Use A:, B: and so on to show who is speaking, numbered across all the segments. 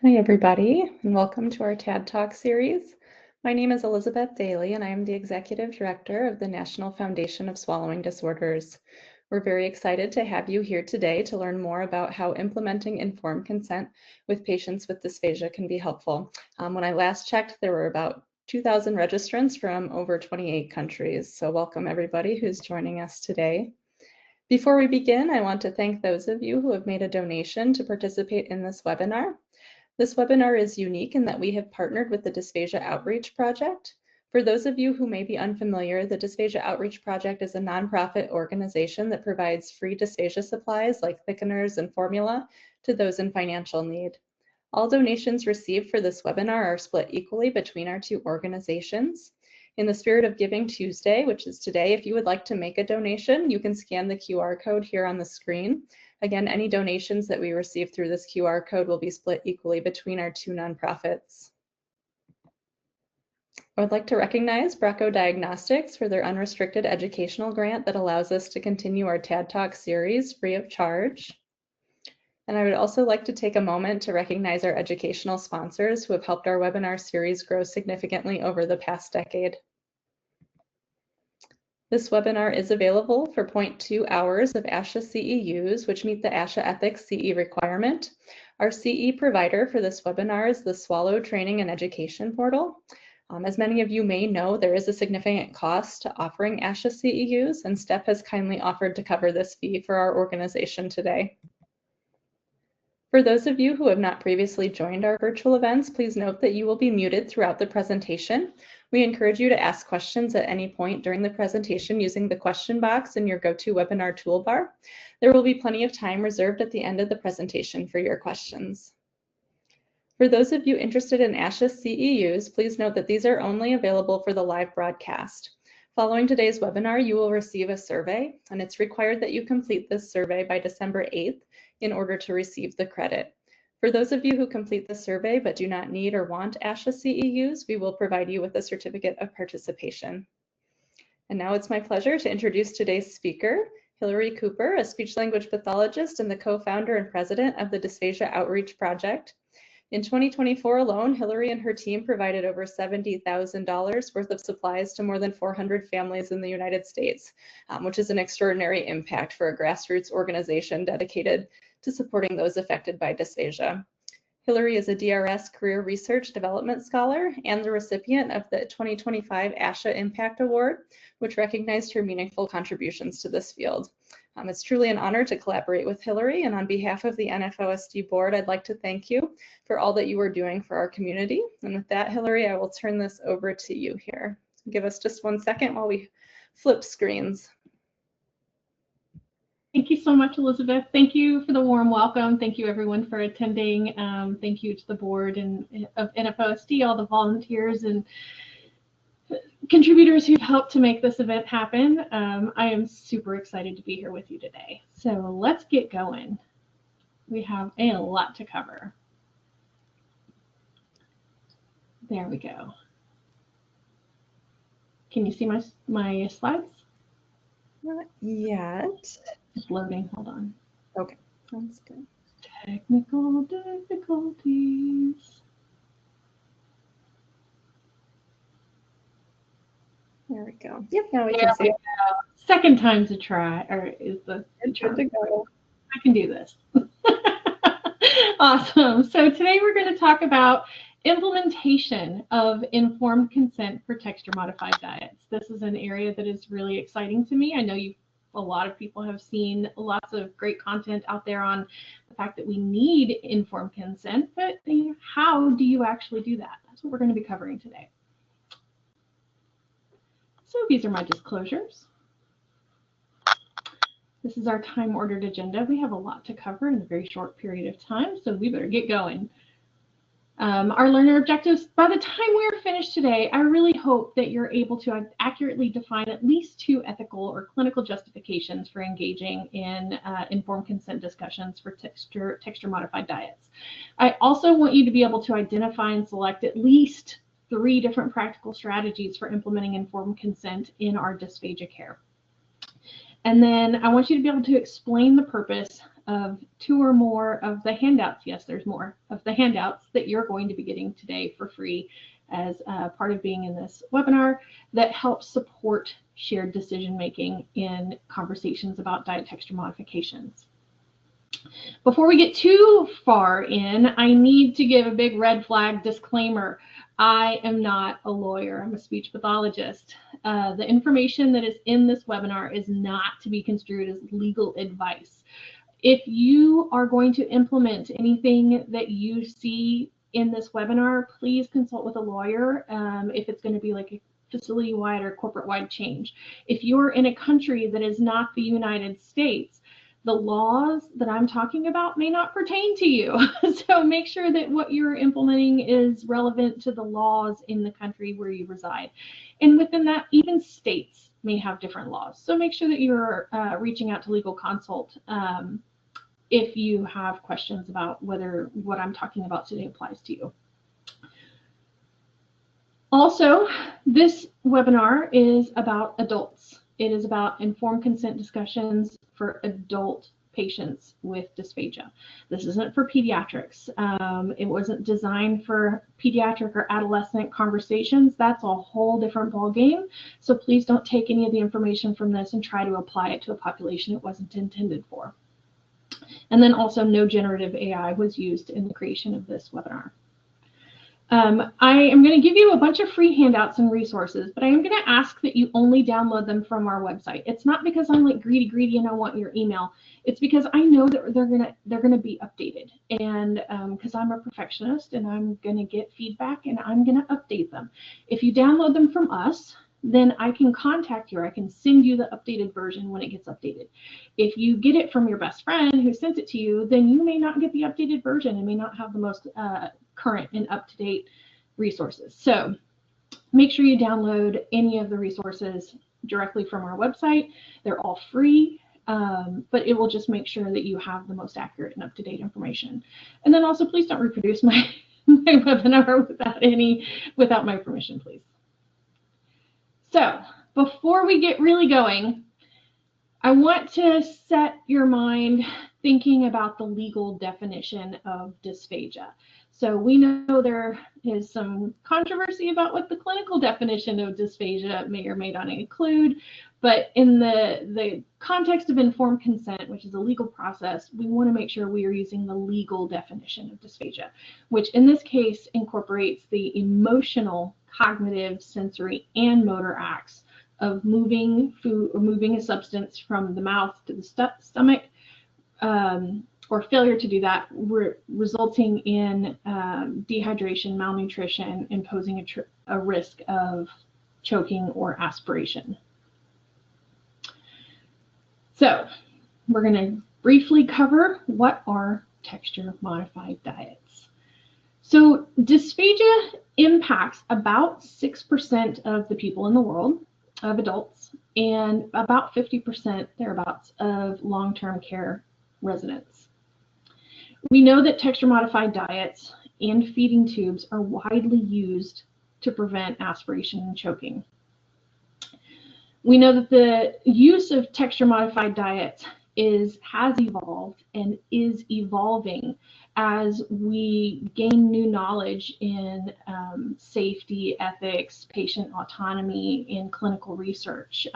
A: Hi, everybody, and welcome to our TAD Talk series. My name is Elizabeth Daly, and I am the Executive Director of the National Foundation of Swallowing Disorders. We're very excited to have you here today to learn more about how implementing informed consent with patients with dysphagia can be helpful. When I last checked, there were about 2,000 registrants from over 28 countries. So welcome everybody who's joining us today. Before we begin, I want to thank those of you who have made a donation to participate in this webinar. This webinar is unique in that we have partnered with the Dysphagia Outreach Project. For those of you who may be unfamiliar, the Dysphagia Outreach Project is a nonprofit organization that provides free dysphagia supplies like thickeners and formula to those in financial need. All donations received for this webinar are split equally between our two organizations. In the spirit of Giving Tuesday, which is today, if you would like to make a donation, you can scan the QR code here on the screen. Again, any donations that we receive through this QR code will be split equally between our two nonprofits. I would like to recognize Bracco Diagnostics for their unrestricted educational grant that allows us to continue our TAD Talk series free of charge. And I would also like to take a moment to recognize our educational sponsors who have helped our webinar series grow significantly over the past decade. This webinar is available for 0.2 hours of ASHA CEUs, which meet the ASHA Ethics CE requirement. Our CE provider for this webinar is the Swallow Training and Education Portal. As many of you may know, there is a significant cost to offering ASHA CEUs, and STEP has kindly offered to cover this fee for our organization today. For those of you who have not previously joined our virtual events, please note that you will be muted throughout the presentation. We encourage you to ask questions at any point during the presentation using the question box in your GoToWebinar toolbar. There will be plenty of time reserved at the end of the presentation for your questions. For those of you interested in ASHA CEUs, please note that these are only available for the live broadcast. Following today's webinar, you will receive a survey, and it's required that you complete this survey by December 8th in order to receive the credit. For those of you who complete the survey but do not need or want ASHA CEUs, we will provide you with a certificate of participation. And now it's my pleasure to introduce today's speaker, Hillary Cooper, a speech-language pathologist and the co-founder and president of the Dysphagia Outreach Project. In 2024 alone, Hillary and her team provided over $70,000 worth of supplies to more than 400 families in the United States, which is an extraordinary impact for a grassroots organization dedicated to supporting those affected by dysphagia. Hillary is a DRS Career Research Development Scholar and the recipient of the 2025 ASHA Impact Award, which recognized her meaningful contributions to this field. It's truly an honor to collaborate with Hillary, and on behalf of the NFOSD board, I'd like to thank you for all that you are doing for our community. And with that, Hillary, I will turn this over to you here. Give us just 1 second while we flip screens.
B: Thank you so much, Elizabeth. Thank you for the warm welcome. Thank you, everyone, for attending. Thank you to the board and of NFOSD, all the volunteers and contributors who've helped to make this event happen. I am super excited to be here with you today. So let's get going. We have a lot to cover. There we go. Can you see my slides?
A: Not yet.
B: It's loading. Hold on.
A: Okay, sounds good.
B: Technical difficulties.
A: There we go. Yep, now we can see it.
B: Second time's a try, or is the
A: Good to go.
B: I can do this. Awesome. So today we're going to talk about implementation of informed consent for texture-modified diets. This is an area that is really exciting to me. I know a lot of people have seen lots of great content out there on the fact that we need informed consent, but how do you actually do that? That's what we're going to be covering today. So these are my disclosures. This is our time-ordered agenda. We have a lot to cover in a very short period of time, so we better get going. Our learner objectives, by the time we're finished today, I really hope that you're able to accurately define at least 2 ethical or clinical justifications for engaging in informed consent discussions for texture-modified diets. I also want you to be able to identify and select at least 3 different practical strategies for implementing informed consent in our dysphagia care. And then I want you to be able to explain the purpose of 2 or more of the handouts. Yes, there's more of the handouts that you're going to be getting today for free as part of being in this webinar that helps support shared decision making in conversations about diet texture modifications. Before we get too far in, I need to give a big red flag disclaimer. I am not a lawyer. I'm a speech pathologist. The information that is in this webinar is not to be construed as legal advice. If you are going to implement anything that you see in this webinar, please consult with a lawyer if it's going to be like a facility-wide or corporate-wide change. If you're in a country that is not the United States, the laws that I'm talking about may not pertain to you. So make sure that what you're implementing is relevant to the laws in the country where you reside. And within that, even states may have different laws. So make sure that you're reaching out to legal consult if you have questions about whether what I'm talking about today applies to you. Also, this webinar is about adults. It is about informed consent discussions for adult patients with dysphagia. This isn't for pediatrics. It wasn't designed for pediatric or adolescent conversations. That's a whole different ballgame. So please don't take any of the information from this and try to apply it to a population it wasn't intended for. And then also no generative AI was used in the creation of this webinar. I am going to give you a bunch of free handouts and resources, but I am going to ask that you only download them from our website. It's not because I'm like greedy and I want your email. It's because I know that they're gonna be updated, and because I'm a perfectionist and I'm going to get feedback and I'm going to update them. If you download them from us, then I can contact you, or I can send you the updated version when it gets updated. If you get it from your best friend who sent it to you, then you may not get the updated version and may not have the most current and up-to-date resources. So make sure you download any of the resources directly from our website. They're all free, but it will just make sure that you have the most accurate and up-to-date information. And then also, please don't reproduce my webinar without my permission, please. So before we get really going, I want to set your mind thinking about the legal definition of dysphagia. So we know there is some controversy about what the clinical definition of dysphagia may or may not include, but in the context of informed consent, which is a legal process, we want to make sure we are using the legal definition of dysphagia, which in this case incorporates the emotional, cognitive, sensory, and motor acts of moving food or moving a substance from the mouth to the stomach, or failure to do that, resulting in dehydration, malnutrition, and posing a risk of choking or aspiration. So we're going to briefly cover what are texture-modified diets. So dysphagia impacts about 6% of the people in the world, of adults, and about 50% thereabouts of long-term care residents. We know that texture-modified diets and feeding tubes are widely used to prevent aspiration and choking. We know that the use of texture-modified diets has evolved and is evolving as we gain new knowledge in safety, ethics, patient autonomy, and clinical research.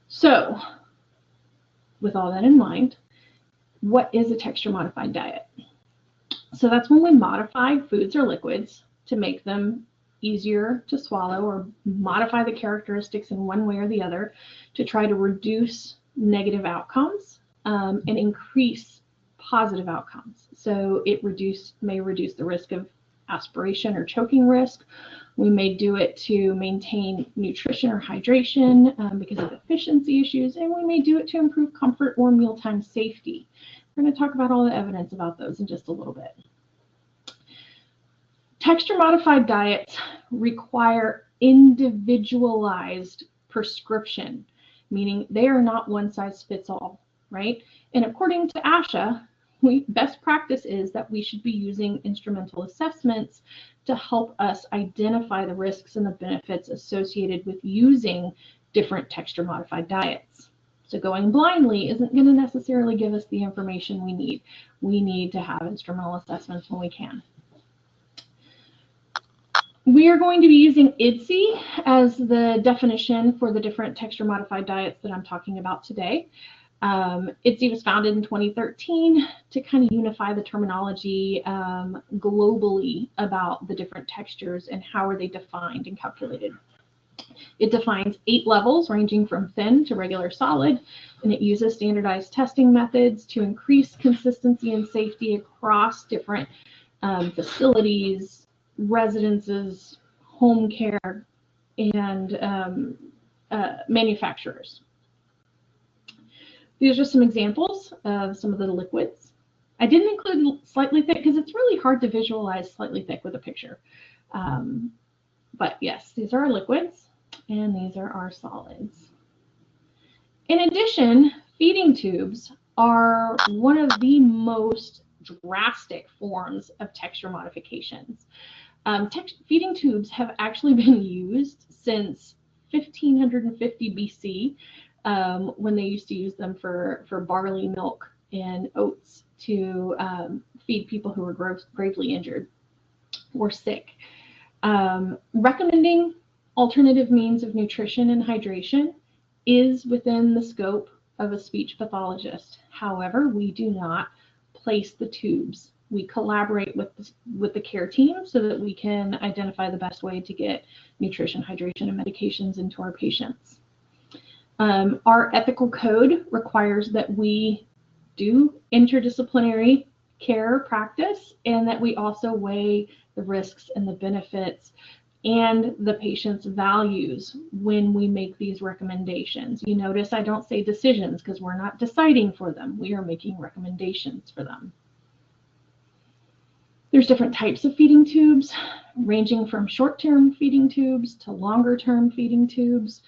B: So with all that in mind, what is a texture-modified diet? So that's when we modify foods or liquids to make them easier to swallow, or modify the characteristics in one way or the other to try to reduce negative outcomes and increase positive outcomes. So it may reduce the risk of aspiration or choking risk. We may do it to maintain nutrition or hydration because of efficiency issues, and we may do it to improve comfort or mealtime safety. We're going to talk about all the evidence about those in just a little bit. Texture-modified diets require individualized prescription, meaning they are not one size fits all, right? And according to ASHA, best practice is that we should be using instrumental assessments to help us identify the risks and the benefits associated with using different texture-modified diets. So going blindly isn't going to necessarily give us the information we need. We need to have instrumental assessments when we can. We are going to be using IDSI as the definition for the different texture-modified diets that I'm talking about today. IDSI was founded in 2013 to kind of unify the terminology globally about the different textures and how are they defined and calculated. It defines 8 levels ranging from thin to regular solid, and it uses standardized testing methods to increase consistency and safety across different facilities, residences, home care, and manufacturers. These are some examples of some of the liquids. I didn't include slightly thick because it's really hard to visualize slightly thick with a picture. But yes, these are our liquids and these are our solids. In addition, feeding tubes are one of the most drastic forms of texture modifications. Feeding tubes have actually been used since 1550 BC. When they used to use them for barley milk and oats to feed people who were gravely injured or sick. Recommending alternative means of nutrition and hydration is within the scope of a speech pathologist. However, we do not place the tubes. We collaborate with the care team so that we can identify the best way to get nutrition, hydration, and medications into our patients. Our ethical code requires that we do interdisciplinary care practice and that we also weigh the risks and the benefits and the patient's values when we make these recommendations. You notice I don't say decisions because we're not deciding for them. We are making recommendations for them. There's different types of feeding tubes, ranging from short-term feeding tubes to longer-term feeding tubes.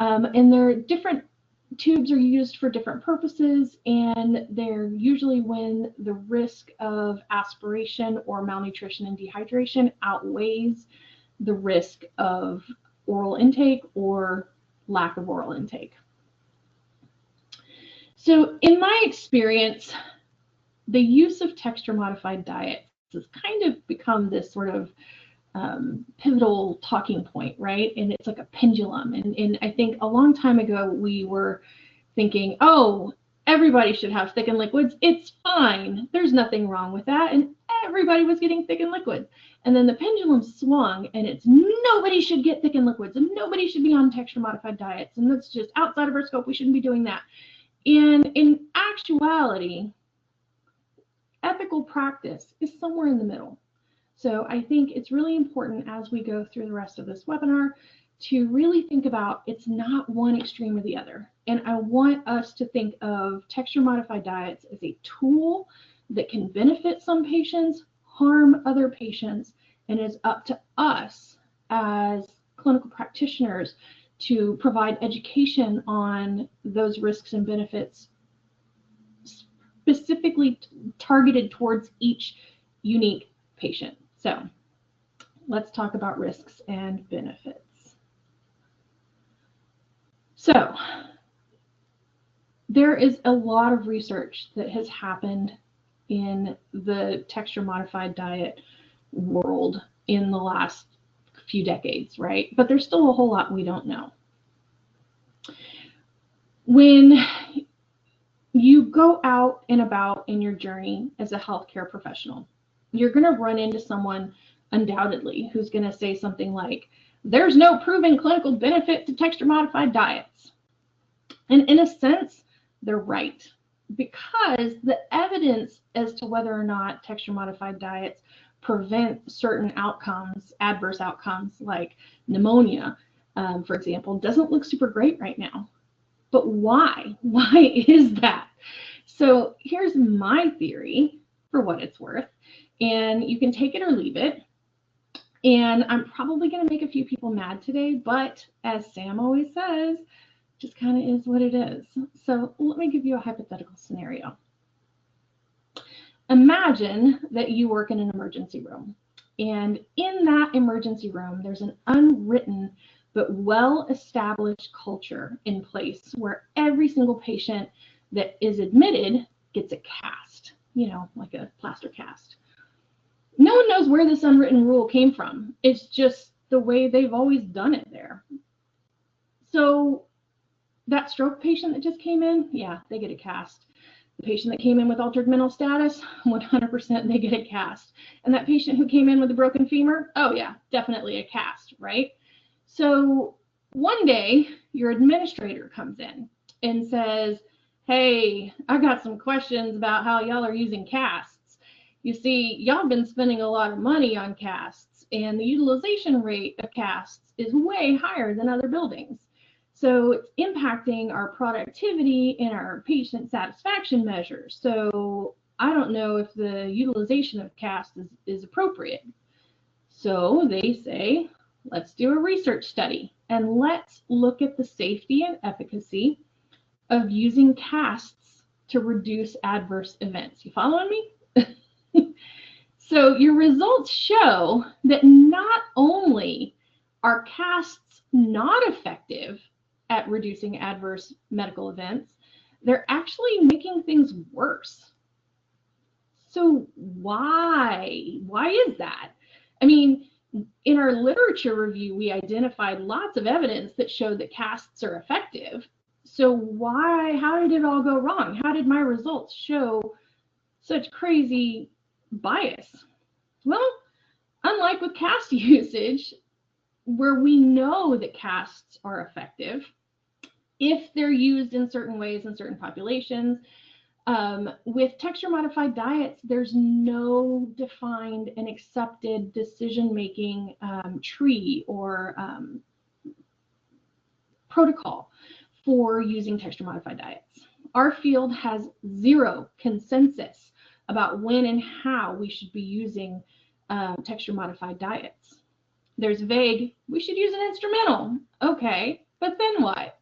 B: And they're different tubes are used for different purposes, and they're usually when the risk of aspiration or malnutrition and dehydration outweighs the risk of oral intake or lack of oral intake. So in my experience, the use of texture modified diets has kind of become this sort of pivotal talking point, right? And it's like a pendulum. And I think a long time ago, we were thinking, oh, everybody should have thickened liquids. It's fine. There's nothing wrong with that. And everybody was getting thickened liquids. And then the pendulum swung and it's nobody should get thickened liquids and nobody should be on texture modified diets. And that's just outside of our scope. We shouldn't be doing that. And in actuality, ethical practice is somewhere in the middle. So I think it's really important as we go through the rest of this webinar to really think about it's not one extreme or the other. And I want us to think of texture modified diets as a tool that can benefit some patients, harm other patients, and is up to us as clinical practitioners to provide education on those risks and benefits specifically targeted towards each unique patient. So let's talk about risks and benefits. So there is a lot of research that has happened in the texture modified diet world in the last few decades, right? But there's still a whole lot we don't know. When you go out and about in your journey as a healthcare professional, you're going to run into someone undoubtedly who's going to say something like, there's no proven clinical benefit to texture modified diets. And in a sense, they're right, because the evidence as to whether or not texture modified diets prevent certain outcomes, adverse outcomes like pneumonia, for example, doesn't look super great right now. But why? Why is that? So here's my theory for what it's worth. And you can take it or leave it. And I'm probably going to make a few people mad today, but as Sam always says, just kind of is what it is. So let me give you a hypothetical scenario. Imagine that you work in an emergency room. And in that emergency room, there's an unwritten but well-established culture in place where every single patient that is admitted gets a cast, you know, like a plaster cast. No one knows where this unwritten rule came from. It's just the way they've always done it there. So that stroke patient that just came in, yeah, they get a cast. The patient that came in with altered mental status, 100% they get a cast. And that patient who came in with a broken femur, oh yeah, definitely a cast, right? So one day your administrator comes in and says, hey, I got some questions about how y'all are using casts. You see, y'all have been spending a lot of money on casts, and the utilization rate of casts is way higher than other buildings. So it's impacting our productivity and our patient satisfaction measures. So I don't know if the utilization of casts is appropriate. So they say, let's do a research study and let's look at the safety and efficacy of using casts to reduce adverse events. You following me? So your results show that not only are casts not effective at reducing adverse medical events, they're actually making things worse. So why is that? I mean, in our literature review, we identified lots of evidence that showed that casts are effective. So how did it all go wrong? How did my results show such crazy bias? Well, unlike with cast usage, where we know that casts are effective, if they're used in certain ways in certain populations, with texture-modified diets, there's no defined and accepted decision-making tree or protocol for using texture-modified diets. Our field has zero consensus about when and how we should be using texture-modified diets. There's vague, we should use an instrumental. Okay, but then what?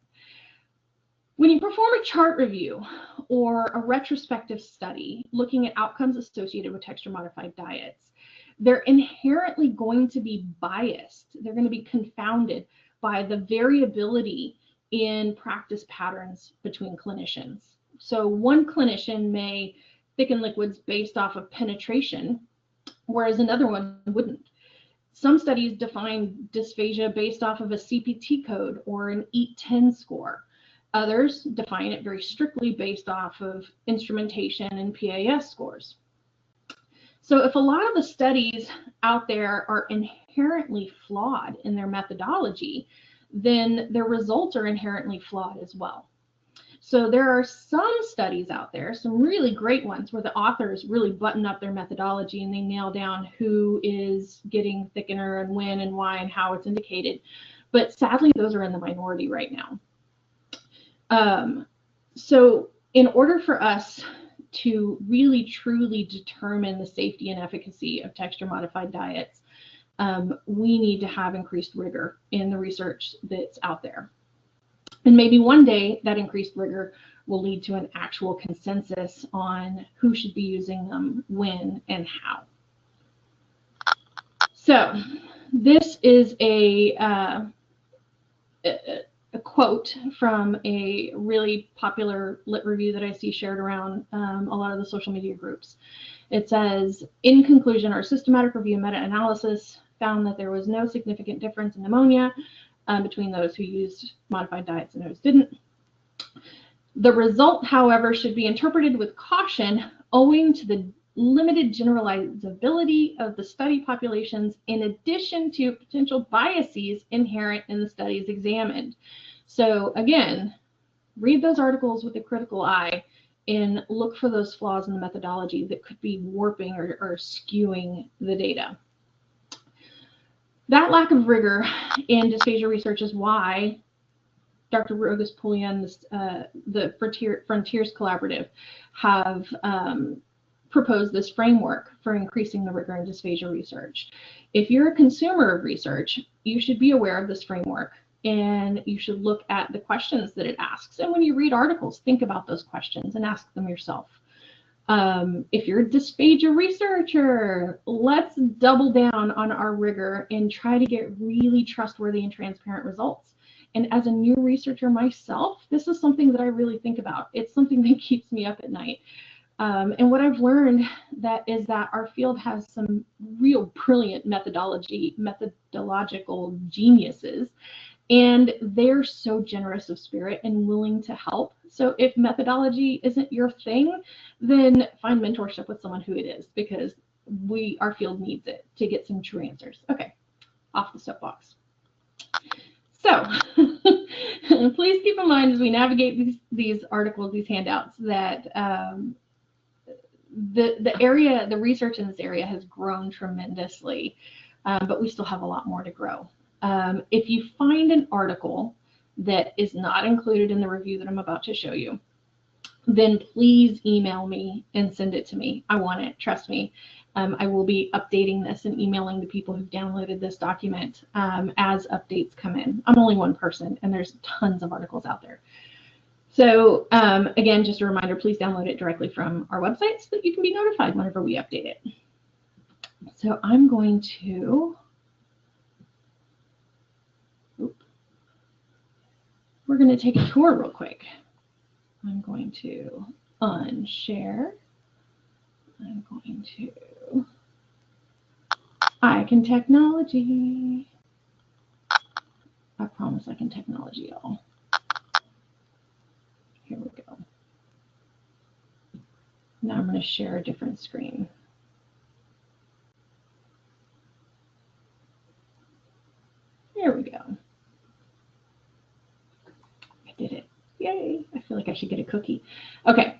B: When you perform a chart review or a retrospective study looking at outcomes associated with texture-modified diets, they're inherently going to be biased. They're going to be confounded by the variability in practice patterns between clinicians. So one clinician may thicken liquids based off of penetration, whereas another one wouldn't. Some studies define dysphagia based off of a CPT code or an EAT-10 score. Others define it very strictly based off of instrumentation and PAS scores. So if a lot of the studies out there are inherently flawed in their methodology, then their results are inherently flawed as well. So there are some studies out there, some really great ones, where the authors really button up their methodology and they nail down who is getting thickener and when and why and how it's indicated. But sadly, those are in the minority right now. So in order for us to really truly determine the safety and efficacy of texture-modified diets, we need to have increased rigor in the research that's out there. And maybe one day that increased rigor will lead to an actual consensus on who should be using them, when, and how. So this is a quote from a really popular lit review that I see shared around a lot of the social media groups. It says, in conclusion, our systematic review meta-analysis found that there was no significant difference in pneumonia between those who used modified diets and those didn't. The result, however, should be interpreted with caution owing to the limited generalizability of the study populations in addition to potential biases inherent in the studies examined. So again, read those articles with a critical eye and look for those flaws in the methodology that could be warping or skewing the data. That lack of rigor in dysphagia research is why Dr. Rogus Pullian, the Frontiers Collaborative, have proposed this framework for increasing the rigor in dysphagia research. If you're a consumer of research, you should be aware of this framework and you should look at the questions that it asks. And when you read articles, think about those questions and ask them yourself. If you're a dysphagia researcher, let's double down on our rigor and try to get really trustworthy and transparent results. And as a new researcher myself, this is something that I really think about. It's something that keeps me up at night. And what I've learned is that our field has some real brilliant methodological geniuses, and they're so generous of spirit and willing to help. So if methodology isn't your thing, then find mentorship with someone who it is, because our field needs it to get some true answers. Okay, off the soapbox. So please keep in mind as we navigate these articles, these handouts, that the research in this area has grown tremendously, but we still have a lot more to grow. If you find an article that is not included in the review that I'm about to show you, then please email me and send it to me. I want it, trust me. I will be updating this and emailing the people who've downloaded this document as updates come in. I'm only one person, and there's tons of articles out there. So again, just a reminder, please download it directly from our website so that you can be notified whenever we update it. So I'm going to, we're going to take a tour real quick. I'm going to unshare. I'm going to I can technology. I promise I can technology, y'all. Here we go. Now I'm going to share a different screen. There we go. I did it. Yay. I feel like I should get a cookie. Okay.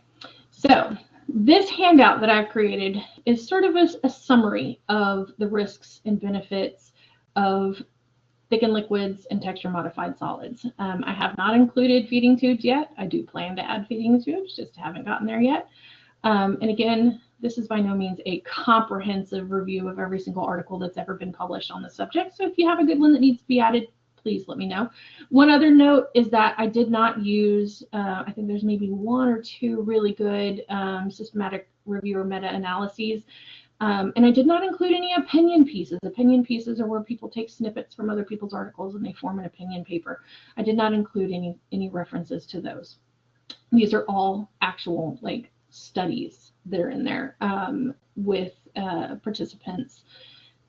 B: So this handout that I've created is sort of a summary of the risks and benefits of thickened liquids and texture modified solids. I have not included feeding tubes yet. I do plan to add feeding tubes, just haven't gotten there yet. And again, this is by no means a comprehensive review of every single article that's ever been published on the subject. So if you have a good one that needs to be added, please let me know. One other note is that I did not use, I think there's maybe one or two really good systematic review or meta-analyses. And I did not include any opinion pieces. Opinion pieces are where people take snippets from other people's articles and they form an opinion paper. I did not include any references to those. These are all actual studies that are in there with participants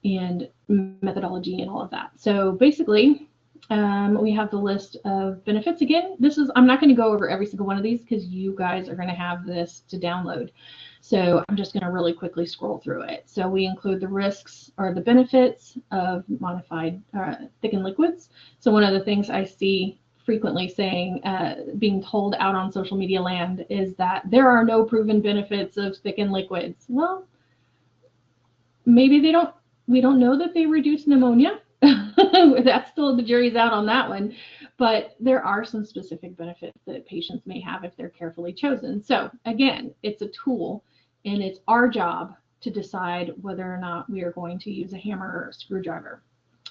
B: and methodology and all of that. So basically, we have the list of benefits. Again, I'm not going to go over every single one of these because you guys are going to have this to download. So I'm just going to really quickly scroll through it. So we include the risks or the benefits of modified thickened liquids. So one of the things I see frequently saying, being told out on social media land, is that there are no proven benefits of thickened liquids. Well, maybe we don't know that they reduce pneumonia. That's still, the jury's out on that one. But there are some specific benefits that patients may have if they're carefully chosen. So again, it's a tool, and it's our job to decide whether or not we are going to use a hammer or a screwdriver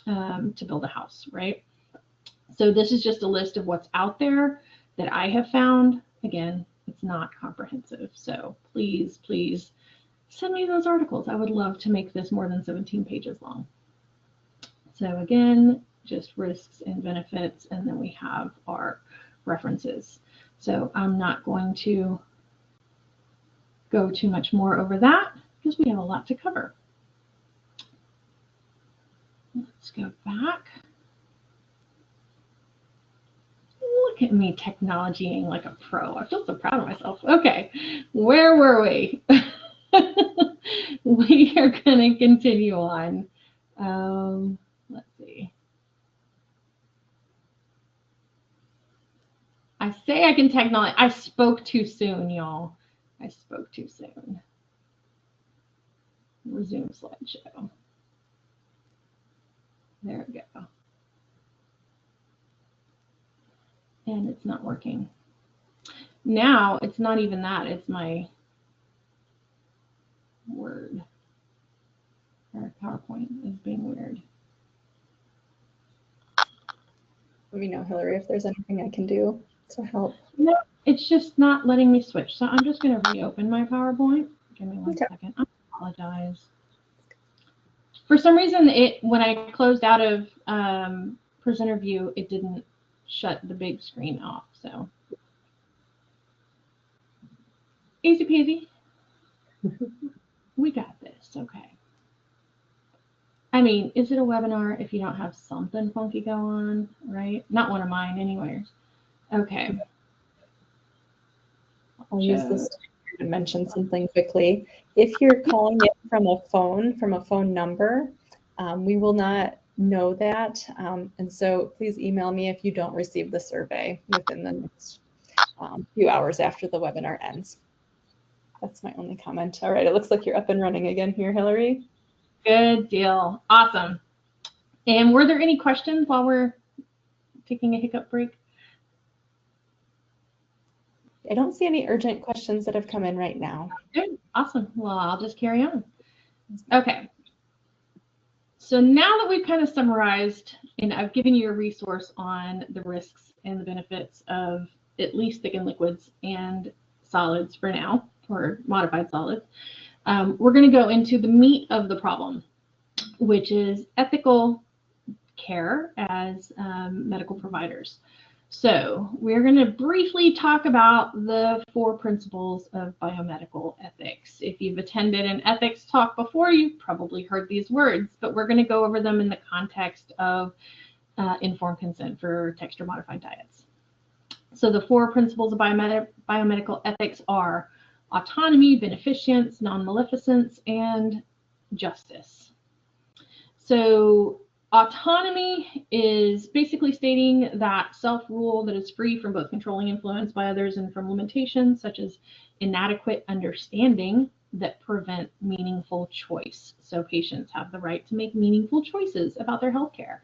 B: to build a house, right? So this is just a list of what's out there that I have found. Again, it's not comprehensive. So please, please send me those articles. I would love to make this more than 17 pages long. So again, just risks and benefits, and then we have our references. So I'm not going to go too much more over that because we have a lot to cover. Let's go back. Look at me technologying like a pro. I feel so proud of myself. Okay, where were we? We are going to continue on. Let's see. I say I can technology. I spoke too soon, y'all. I spoke too soon. Resume slideshow. There we go. And it's not working. Now it's not even that. It's my Word. Or PowerPoint is being weird.
A: Let me know, Hillary, if there's anything I can do to help.
B: No, it's just not letting me switch. So I'm just going to reopen my PowerPoint. Give me one second. I apologize. For some reason, when I closed out of presenter view, it didn't shut the big screen off. So easy peasy. We got this. Okay. I mean, is it a webinar if you don't have something funky go on, right? Not one of mine anyways. Okay.
A: I'll use this to mention something quickly. If you're calling it from a phone number, we will not know that. And so please email me if you don't receive the survey within the next few hours after the webinar ends. That's my only comment. All right, it looks like you're up and running again here, Hillary.
B: Good deal. Awesome. And were there any questions while we're taking a hiccup break?
A: I don't see any urgent questions that have come in right now.
B: Good. Awesome. Well, I'll just carry on. Okay. So now that we've kind of summarized and I've given you a resource on the risks and the benefits of at least thickened liquids and solids for now, or modified solids, we're going to go into the meat of the problem, which is ethical care as medical providers. So we're going to briefly talk about the 4 principles of biomedical ethics. If you've attended an ethics talk before, you've probably heard these words, but we're going to go over them in the context of informed consent for texture-modified diets. So the 4 principles of biomedical ethics are autonomy, beneficence, non-maleficence, and justice. So autonomy is basically stating that self-rule that is free from both controlling influence by others and from limitations such as inadequate understanding that prevent meaningful choice. So patients have the right to make meaningful choices about their healthcare.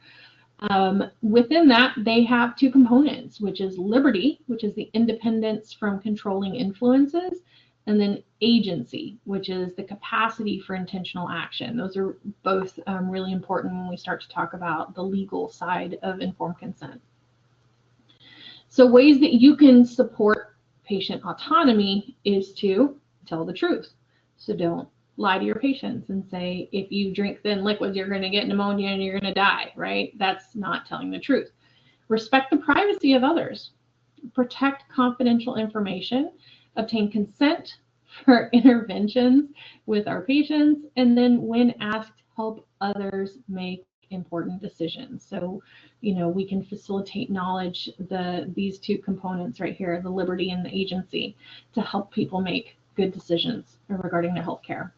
B: Within that, they have 2 components, which is liberty, which is the independence from controlling influences, and then agency, which is the capacity for intentional action. Those are both really important when we start to talk about the legal side of informed consent. So ways that you can support patient autonomy is to tell the truth. So don't lie to your patients and say, if you drink thin liquids, you're going to get pneumonia and you're going to die, right? That's not telling the truth. Respect the privacy of others. Protect confidential information. Obtain consent for interventions with our patients, and then when asked, help others make important decisions. So, you know, we can facilitate knowledge, these 2 components right here, the liberty and the agency, to help people make good decisions regarding their health care.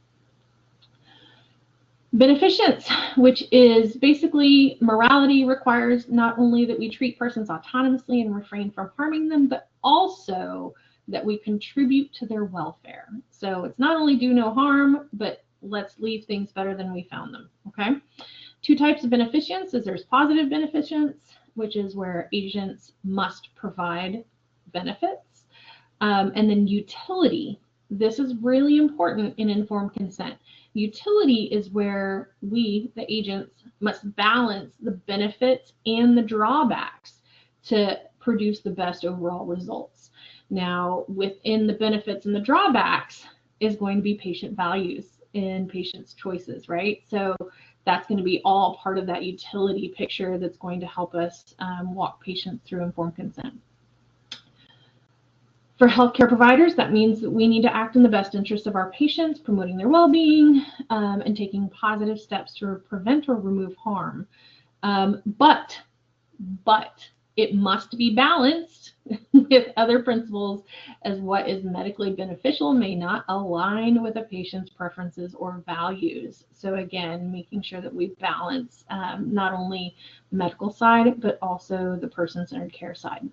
B: Beneficence, which is basically morality, requires not only that we treat persons autonomously and refrain from harming them, but also that we contribute to their welfare. So it's not only do no harm, but let's leave things better than we found them, okay? 2 types of beneficence is there's positive beneficence, which is where agents must provide benefits, and then utility. This is really important in informed consent. Utility is where we, the agents, must balance the benefits and the drawbacks to produce the best overall results. Now, within the benefits and the drawbacks is going to be patient values and patients' choices, right? So that's going to be all part of that utility picture that's going to help us walk patients through informed consent. For healthcare providers, that means that we need to act in the best interest of our patients, promoting their well-being and taking positive steps to prevent or remove harm. But it must be balanced with other principles, as what is medically beneficial may not align with a patient's preferences or values. So again, making sure that we balance not only the medical side, but also the person-centered care side.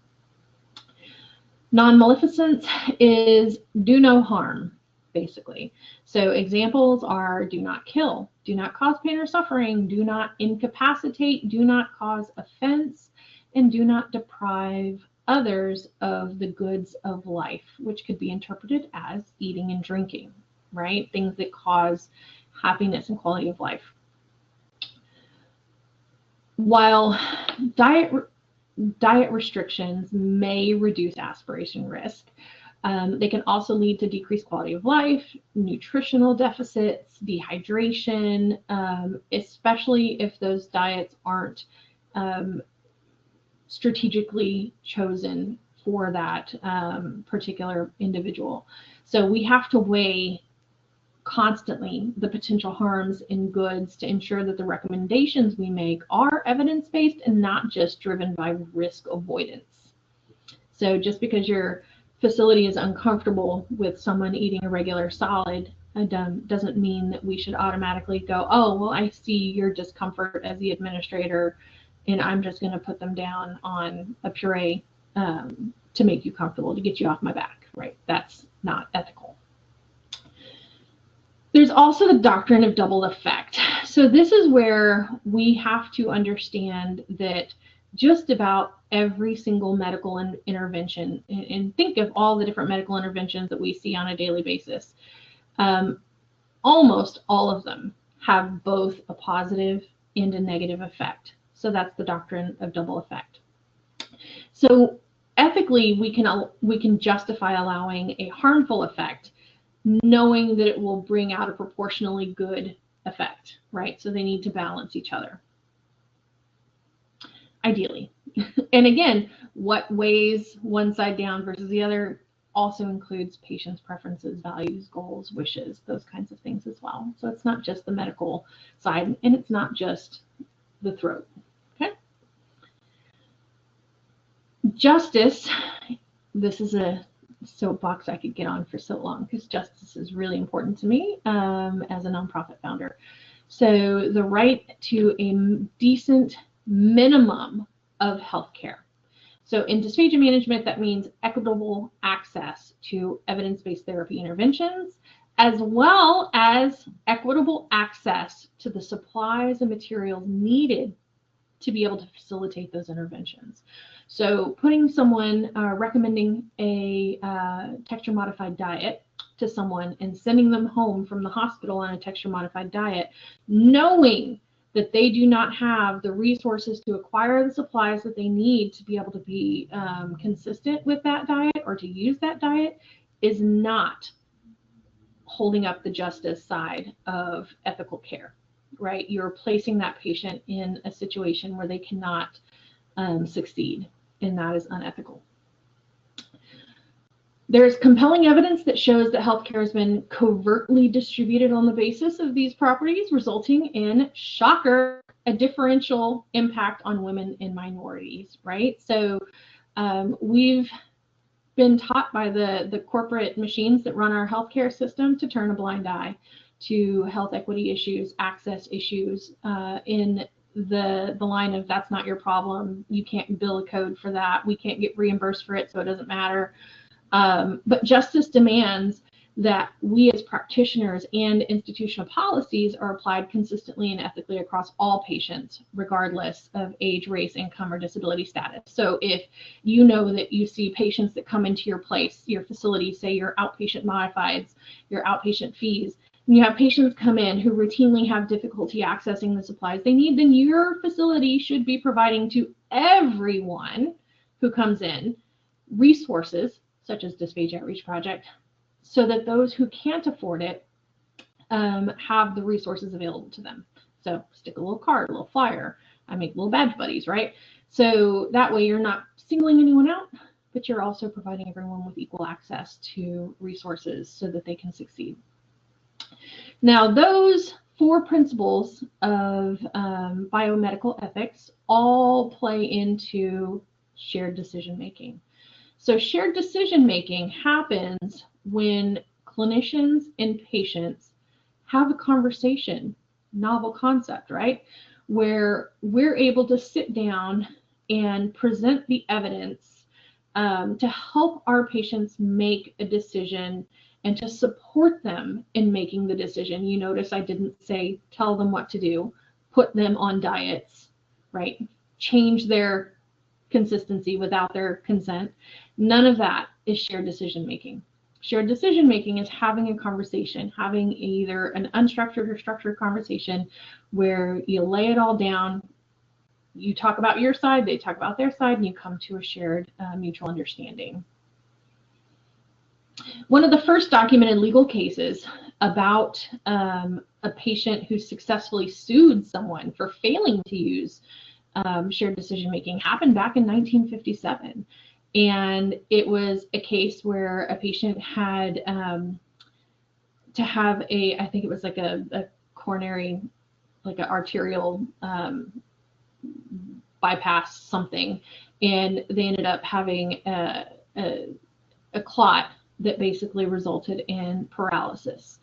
B: Non-maleficence is do no harm, basically. So examples are do not kill, do not cause pain or suffering, do not incapacitate, do not cause offense, and do not deprive others of the goods of life, which could be interpreted as eating and drinking, right? Things that cause happiness and quality of life. While diet diet restrictions may reduce aspiration risk. They can also lead to decreased quality of life, nutritional deficits, dehydration, especially if those diets aren't strategically chosen for that particular individual. So we have to weigh constantly the potential harms and goods to ensure that the recommendations we make are evidence-based and not just driven by risk avoidance. So just because your facility is uncomfortable with someone eating a regular solid doesn't mean that we should automatically go, oh, well, I see your discomfort as the administrator, and I'm just going to put them down on a puree to make you comfortable, to get you off my back, right? That's not ethical. There's also the doctrine of double effect. So this is where we have to understand that just about every single medical intervention, and think of all the different medical interventions that we see on a daily basis, almost all of them have both a positive and a negative effect. So that's the doctrine of double effect. So ethically, we can justify allowing a harmful effect, knowing that it will bring out a proportionally good effect, right? So they need to balance each other, ideally. And again, what weighs one side down versus the other also includes patients' preferences, values, goals, wishes, those kinds of things as well. So it's not just the medical side, and it's not just the throat, okay? Justice, this is a soapbox I could get on for so long because justice is really important to me as a nonprofit founder. So the right to a decent minimum of healthcare. So in dysphagia management, that means equitable access to evidence-based therapy interventions, as well as equitable access to the supplies and materials needed to be able to facilitate those interventions. So putting someone, recommending a texture-modified diet to someone and sending them home from the hospital on a texture-modified diet, knowing that they do not have the resources to acquire the supplies that they need to be able to be consistent with that diet or to use that diet, is not holding up the justice side of ethical care, right? You're placing that patient in a situation where they cannot succeed, and that is unethical. There's compelling evidence that shows that healthcare has been covertly distributed on the basis of these properties, resulting in, shocker, a differential impact on women and minorities, right? So we've been taught by the corporate machines that run our healthcare system to turn a blind eye to health equity issues, access issues, in the line of, that's not your problem, you can't bill a code for that, we can't get reimbursed for it, so it doesn't matter. But justice demands that we as practitioners and institutional policies are applied consistently and ethically across all patients, regardless of age, race, income, or disability status. So if you know that you see patients that come into your place, your facility, say your outpatient modifieds, your outpatient fees, and you have patients come in who routinely have difficulty accessing the supplies they need, then your facility should be providing to everyone who comes in resources such as Dysphagia Outreach Project, so that those who can't afford it have the resources available to them. So stick a little card, a little flyer, I make little badge buddies, right? So that way you're not singling anyone out, but you're also providing everyone with equal access to resources so that they can succeed. Now, those 4 principles of biomedical ethics all play into shared decision-making. So shared decision-making happens when clinicians and patients have a conversation, novel concept, right? Where we're able to sit down and present the evidence to help our patients make a decision and to support them in making the decision. You notice I didn't say tell them what to do, put them on diets, right? Change their consistency without their consent. None of that is shared decision making. Shared decision making is having a conversation, having either an unstructured or structured conversation where you lay it all down, you talk about your side, they talk about their side, and you come to a shared mutual understanding. One of the first documented legal cases about a patient who successfully sued someone for failing to use shared decision-making happened back in 1957. And it was a case where a patient had to have I think it was like a coronary, like an arterial bypass something, and they ended up having a clot that basically resulted in paralysis.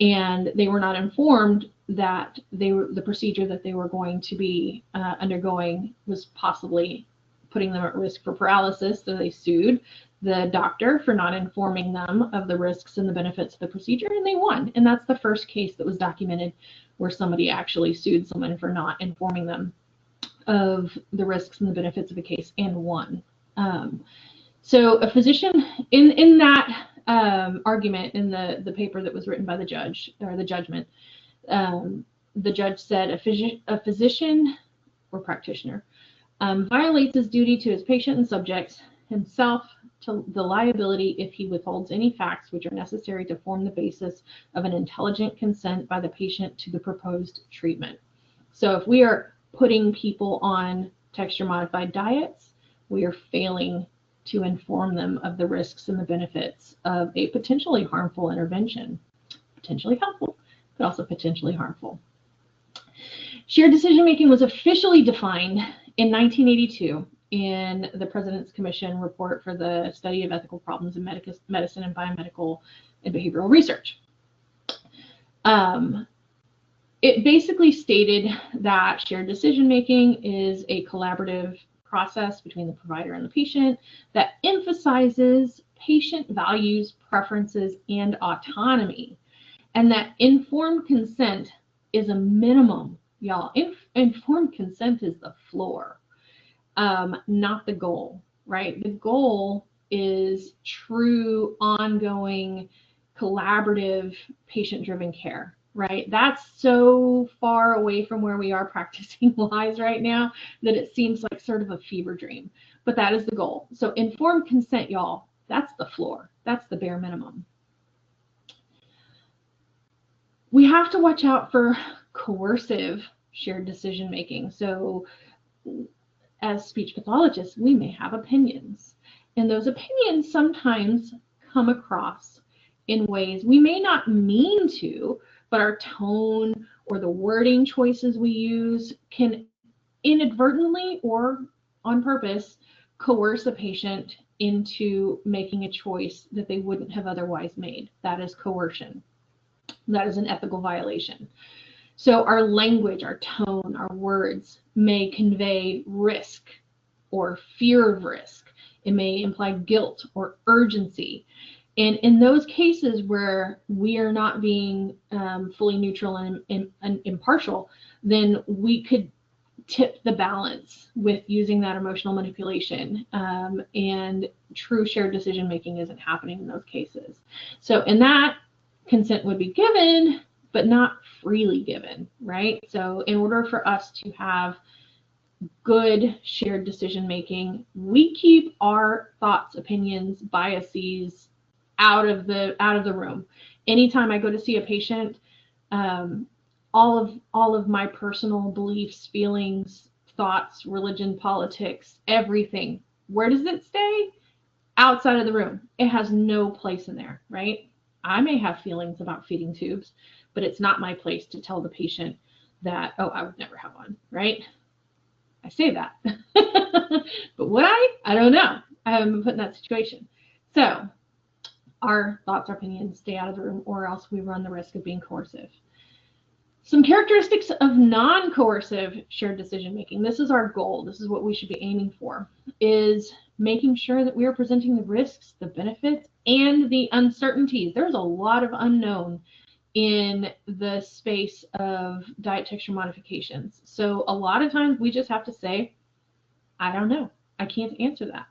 B: And they were not informed that the procedure that they were going to be undergoing was possibly putting them at risk for paralysis. So they sued the doctor for not informing them of the risks and the benefits of the procedure, and they won. And that's the first case that was documented where somebody actually sued someone for not informing them of the risks and the benefits of a case and won. So a physician in that argument in the paper that was written by the judge, or the judgment, the judge said a physician or practitioner violates his duty to his patient and subjects himself to the liability if he withholds any facts which are necessary to form the basis of an intelligent consent by the patient to the proposed treatment. So if we are putting people on texture modified diets, we are failing to inform them of the risks and the benefits of a potentially harmful intervention. Potentially helpful, but also potentially harmful. Shared decision-making was officially defined in 1982 in the President's Commission report for the study of ethical problems in medicine and biomedical and behavioral research. It basically stated that shared decision-making is a collaborative process between the provider and the patient that emphasizes patient values, preferences, and autonomy, and that informed consent is a minimum, y'all. Informed consent is the floor, not the goal, right? The goal is true, ongoing, collaborative, patient-driven care, right? That's so far away from where we are practicing lies right now that it seems like sort of a fever dream, but that is the goal. So informed consent, y'all, that's the floor. That's the bare minimum. We have to watch out for coercive shared decision making. So as speech pathologists, we may have opinions, and those opinions sometimes come across in ways we may not mean to, but our tone or the wording choices we use can inadvertently or on purpose coerce a patient into making a choice that they wouldn't have otherwise made. That is coercion. That is an ethical violation. So our language, our tone, our words may convey risk or fear of risk. It may imply guilt or urgency. And in those cases where we are not being fully neutral and impartial, then we could tip the balance with using that emotional manipulation, and true shared decision making isn't happening in those cases. So in that, consent would be given, but not freely given, right? So in order for us to have good shared decision making, we keep our thoughts, opinions, biases out of the room. Anytime I go to see a patient, all of my personal beliefs, feelings, thoughts, religion, politics, everything, where does it stay? Outside of the room. It has no place in there, right? I may have feelings about feeding tubes, but it's not my place to tell the patient that, oh, I would never have one, right? I say that. But would I? I don't know. I haven't been put in that situation. So our thoughts, our opinions stay out of the room, or else we run the risk of being coercive. Some characteristics of non-coercive shared decision making. This is our goal. This is what we should be aiming for, is making sure that we are presenting the risks, the benefits, and the uncertainties. There's a lot of unknown in the space of diet texture modifications. So a lot of times we just have to say, I don't know. I can't answer that.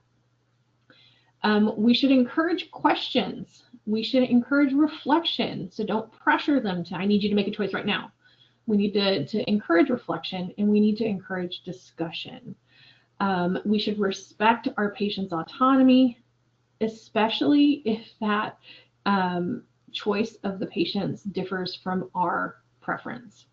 B: We should encourage questions. We should encourage reflection. So don't pressure them to, I need you to make a choice right now. We need to encourage reflection, and we need to encourage discussion. We should respect our patient's autonomy, especially if that choice of the patient's differs from our preference.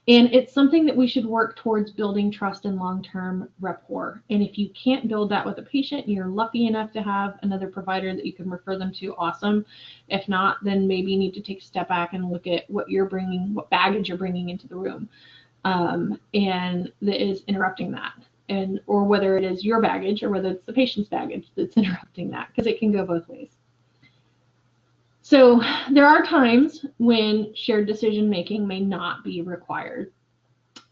B: And it's something that we should work towards building trust and long-term rapport. And if you can't build that with a patient, you're lucky enough to have another provider that you can refer them to, awesome. If not, then maybe you need to take a step back and look at what you're bringing, what baggage you're bringing into the room, and that is interrupting that. And or whether it is your baggage or whether it's the patient's baggage that's interrupting that, because it can go both ways. So there are times when shared decision making may not be required.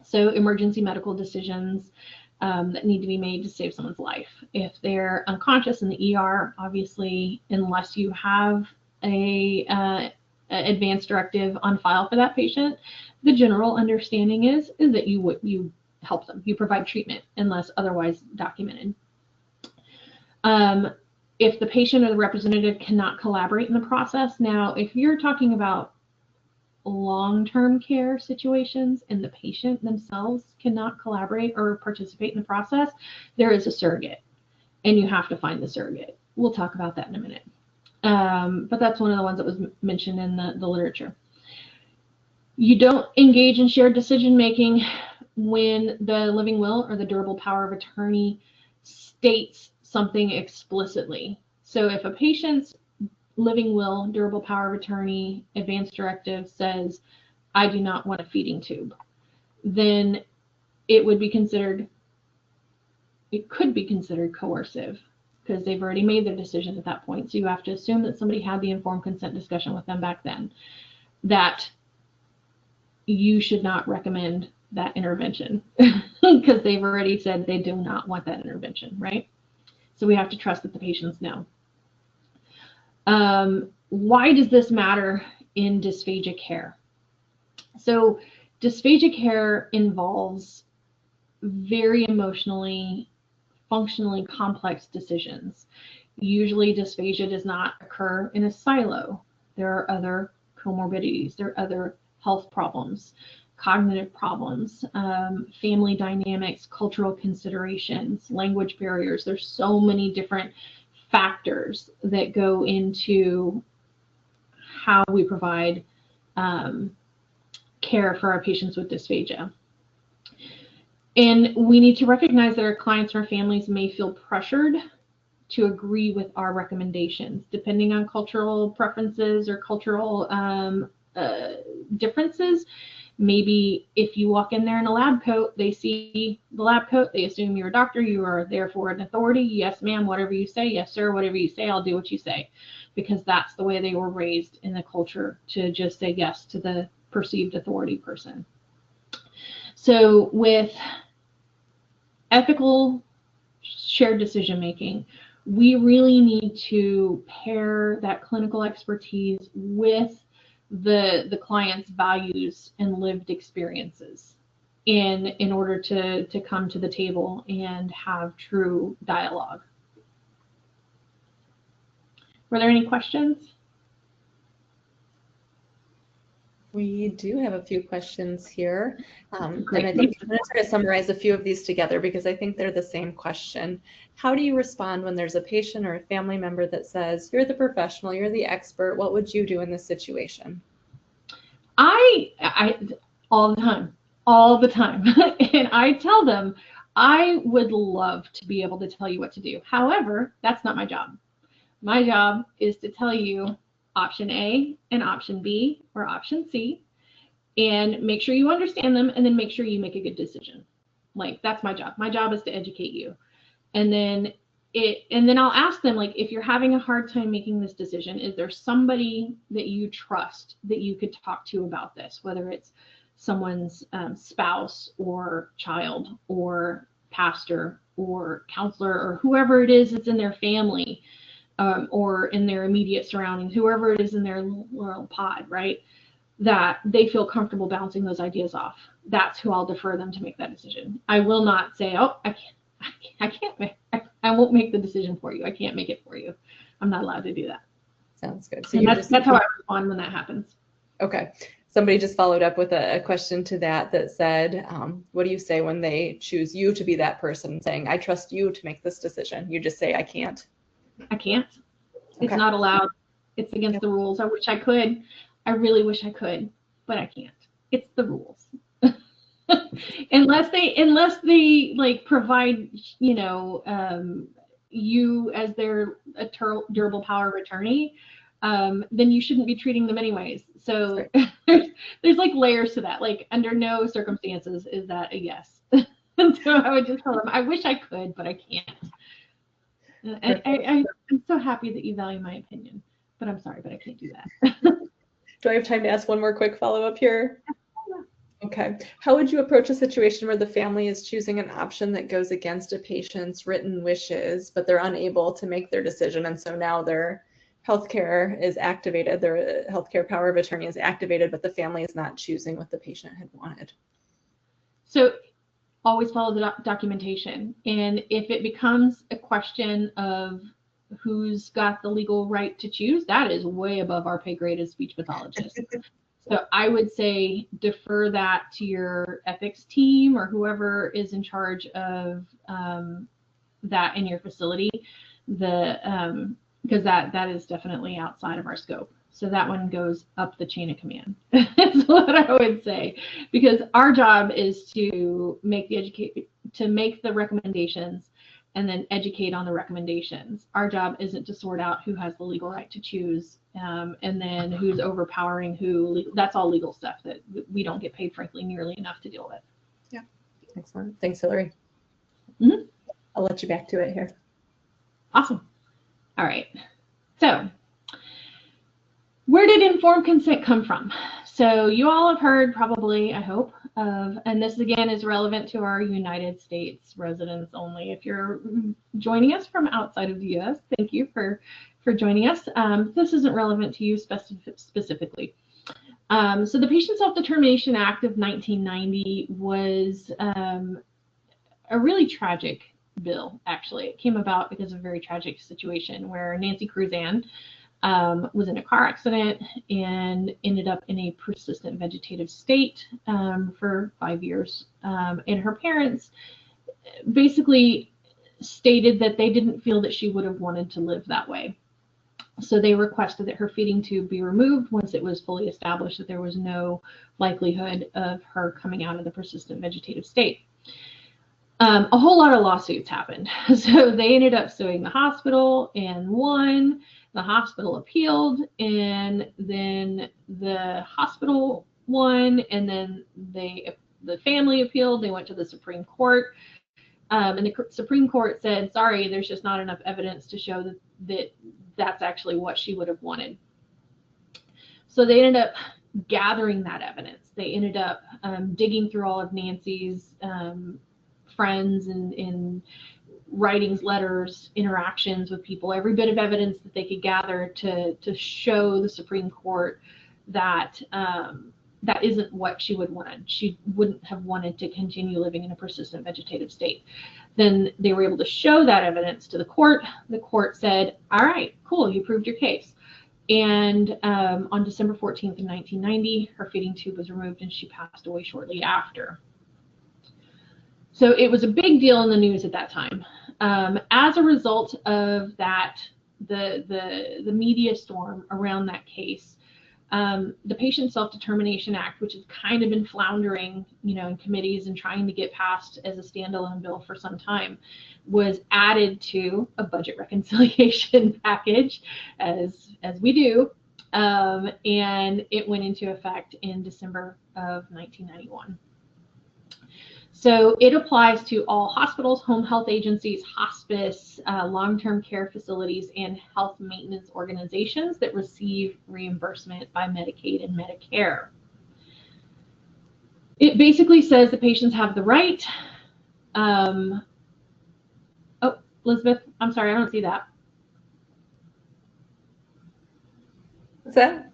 B: So emergency medical decisions that need to be made to save someone's life. If they're unconscious in the ER, obviously, unless you have a advance directive on file for that patient, the general understanding is that you help them, you provide treatment unless otherwise documented. If the patient or the representative cannot collaborate in the process, now if you're talking about long-term care situations and the patient themselves cannot collaborate or participate in the process, there is a surrogate, and you have to find the surrogate. We'll talk about that in a minute. But that's one of the ones that was mentioned in the literature. You don't engage in shared decision-making when the living will or the durable power of attorney states something explicitly. So if a patient's living will, durable power of attorney, advance directive says, I do not want a feeding tube, then it could be considered coercive because they've already made their decision at that point. So you have to assume that somebody had the informed consent discussion with them back then, that you should not recommend that intervention because they've already said they do not want that intervention, right? So we have to trust that the patients know. Why does this matter in dysphagia care? So dysphagia care involves very emotionally, functionally complex decisions. Usually dysphagia does not occur in a silo. There are other comorbidities, there are other health problems, cognitive problems, family dynamics, cultural considerations, language barriers. There's so many different factors that go into how we provide care for our patients with dysphagia. And we need to recognize that our clients or families may feel pressured to agree with our recommendations, depending on cultural preferences or cultural differences. Maybe if you walk in there in a lab coat, they see the lab coat, they assume you're a doctor, you are therefore an authority. Yes, ma'am, whatever you say. Yes, sir, whatever you say, I'll do what you say. Because that's the way they were raised in the culture, to just say yes to the perceived authority person. So with ethical shared decision making, we really need to pair that clinical expertise with the client's values and lived experiences in order to come to the table and have true dialogue. Were there any questions?
A: We do have a few questions here, and I think I'm going to try to summarize a few of these together because I think they're the same question. How do you respond when there's a patient or a family member that says, you're the professional, you're the expert, what would you do in this situation?
B: I all the time, and I tell them, I would love to be able to tell you what to do. However, that's not my job. My job is to tell you option A and option B or option C, and make sure you understand them, and then make sure you make a good decision. Like, that's my job. My job is to educate you. And then I'll ask them, like, if you're having a hard time making this decision, is there somebody that you trust that you could talk to about this, whether it's someone's spouse or child or pastor or counselor or whoever it is that's in their family, or in their immediate surroundings, whoever it is in their little pod, right, that they feel comfortable bouncing those ideas off. That's who I'll defer them to make that decision. I will not say, oh, I won't make the decision for you. I can't make it for you. I'm not allowed to do that.
A: Sounds good. So
B: and that's how I respond when that happens.
A: Okay. Somebody just followed up with a question to that said, what do you say when they choose you to be that person, saying, I trust you to make this decision? You just say, I can't.
B: I can't.
A: Okay.
B: It's not allowed. It's against the rules. I wish I could. I really wish I could, but I can't. It's the rules. unless they like provide, you know, you as their durable power of attorney, then you shouldn't be treating them anyways. So there's like layers to that. Like under no circumstances is that a yes. And so I would just tell them, I wish I could, but I can't. I'm so happy that you value my opinion, but I'm sorry, but I can't do that.
A: Do I have time to ask one more quick follow-up here? Okay. How would you approach a situation where the family is choosing an option that goes against a patient's written wishes, but they're unable to make their decision, and so now their healthcare is activated, their healthcare power of attorney is activated, but the family is not choosing what the patient had wanted?
B: So always follow the documentation. And if it becomes a question of who's got the legal right to choose, that is way above our pay grade as speech pathologists. So I would say defer that to your ethics team or whoever is in charge of that in your facility, because that is definitely outside of our scope. So that one goes up the chain of command. That's what I would say, because our job is to make the recommendations and then educate on the recommendations. Our job isn't to sort out who has the legal right to choose and then who's overpowering who. That's all legal stuff that we don't get paid, frankly, nearly enough to deal with.
A: Yeah, excellent. Thanks, Hillary.
B: Mm-hmm.
A: I'll let you back to it here.
B: Awesome. All right. So where did informed consent come from? So you all have heard probably, I hope, of, and this again is relevant to our United States residents only. If you're joining us from outside of the US, thank you for joining us. This isn't relevant to you specifically. So the Patient Self-Determination Act of 1990 was a really tragic bill, actually. It came about because of a very tragic situation where Nancy Cruzan was in a car accident and ended up in a persistent vegetative state for 5 years. And her parents basically stated that they didn't feel that she would have wanted to live that way. So they requested that her feeding tube be removed once it was fully established that there was no likelihood of her coming out of the persistent vegetative state. A whole lot of lawsuits happened. So they ended up suing the hospital and won. The hospital appealed, and then the hospital won, and then the family appealed. They went to the Supreme Court, and the Supreme Court said, sorry, there's just not enough evidence to show that that's actually what she would have wanted. So they ended up gathering that evidence. They ended up digging through all of Nancy's friends and writings, letters, interactions with people, every bit of evidence that they could gather to show the Supreme Court that that isn't what she would want. She wouldn't have wanted to continue living in a persistent vegetative state. Then they were able to show that evidence to the court. The court said, all right, cool, you proved your case. And on December 14th of 1990, her feeding tube was removed and she passed away shortly after. So it was a big deal in the news at that time. As a result of that, the media storm around that case, the Patient Self-Determination Act, which has kind of been floundering, in committees and trying to get passed as a standalone bill for some time, was added to a budget reconciliation package, as we do, and it went into effect in December of 1991. So it applies to all hospitals, home health agencies, hospice, long-term care facilities, and health maintenance organizations that receive reimbursement by Medicaid and Medicare. It basically says the patients have the right. Oh, Elizabeth, I'm sorry, I don't see that.
A: What's that?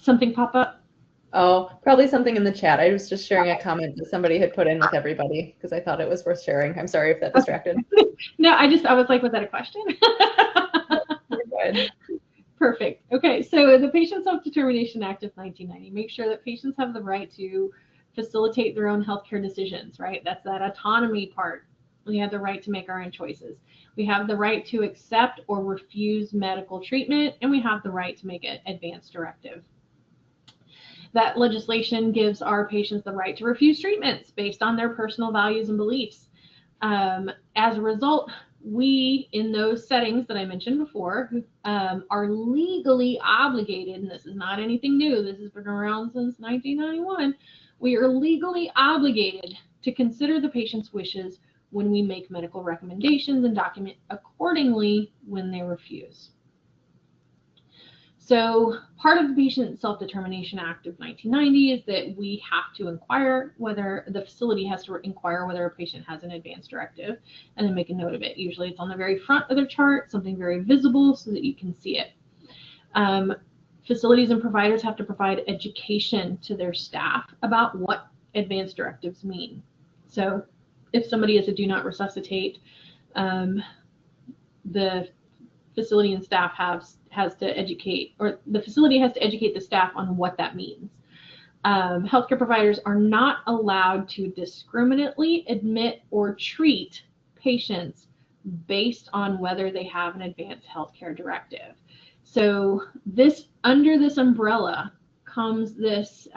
B: Something pop up?
A: Oh, probably something in the chat. I was just sharing a comment that somebody had put in with everybody because I thought it was worth sharing. I'm sorry if that distracted.
B: No, I was like, was that a question?
A: You're good.
B: Perfect. Okay, so the Patient Self-Determination Act of 1990 makes sure that patients have the right to facilitate their own healthcare decisions, right? That's that autonomy part. We have the right to make our own choices. We have the right to accept or refuse medical treatment, and we have the right to make an advance directive. That legislation gives our patients the right to refuse treatments based on their personal values and beliefs. As a result, we, in those settings that I mentioned before, are legally obligated, and this is not anything new, this has been around since 1991, we are legally obligated to consider the patient's wishes when we make medical recommendations and document accordingly when they refuse. So part of the Patient Self-Determination Act of 1990 is that we have to inquire whether the facility has to inquire whether a patient has an advance directive and then make a note of it. Usually it's on the very front of their chart, something very visible so that you can see it. Facilities and providers have to provide education to their staff about what advance directives mean. So if somebody is a do not resuscitate, the facility and staff has to educate, or the facility has to educate the staff on what that means. Healthcare providers are not allowed to discriminately admit or treat patients based on whether they have an advanced healthcare directive. So under this umbrella comes this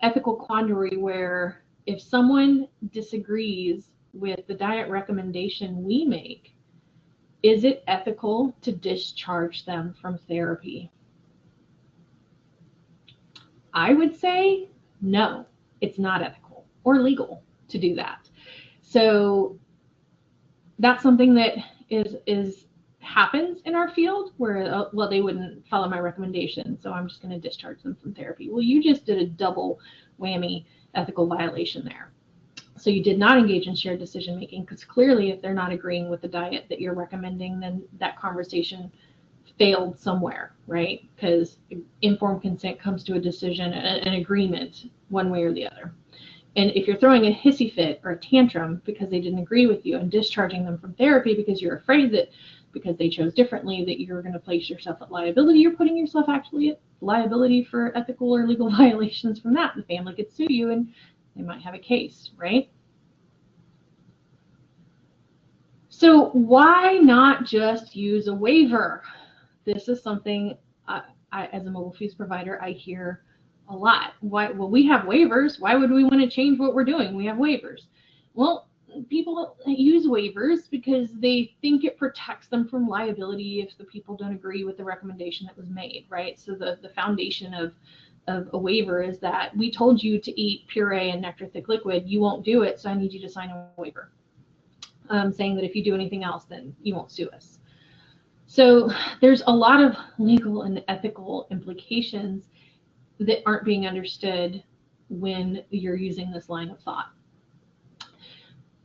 B: ethical quandary where if someone disagrees with the diet recommendation we make, is it ethical to discharge them from therapy? I would say no, it's not ethical or legal to do that. So that's something that happens in our field where, well, they wouldn't follow my recommendation, so I'm just going to discharge them from therapy. Well, you just did a double whammy ethical violation there. So you did not engage in shared decision making, because clearly if they're not agreeing with the diet that you're recommending, then that conversation failed somewhere, right? Because informed consent comes to a decision, an agreement, one way or the other. And if you're throwing a hissy fit or a tantrum because they didn't agree with you and discharging them from therapy because you're afraid that because they chose differently that you're going to place yourself at liability, you're putting yourself actually at liability for ethical or legal violations from that. The family could sue you and they might have a case, right? So why not just use a waiver? This is something I, as a mobile fuse provider, I hear a lot. Why? Well, we have waivers. Why would we want to change what we're doing? We have waivers. Well, people use waivers because they think it protects them from liability if the people don't agree with the recommendation that was made, right? So the foundation of a waiver is that we told you to eat puree and nectar thick liquid, you won't do it, so I need you to sign a waiver saying that if you do anything else, then you won't sue us. So there's a lot of legal and ethical implications that aren't being understood when you're using this line of thought.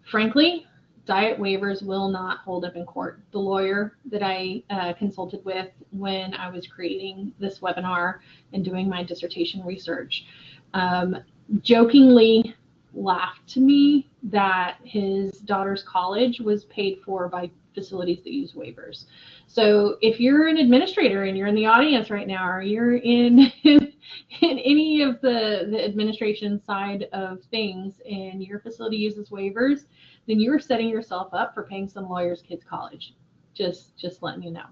B: Frankly, diet waivers will not hold up in court. The lawyer that I consulted with when I was creating this webinar and doing my dissertation research jokingly laughed to me that his daughter's college was paid for by facilities that use waivers. So if you're an administrator and you're in the audience right now, or you're in any of the administration side of things and your facility uses waivers, then you're setting yourself up for paying some lawyer's kid's college. Just letting you know.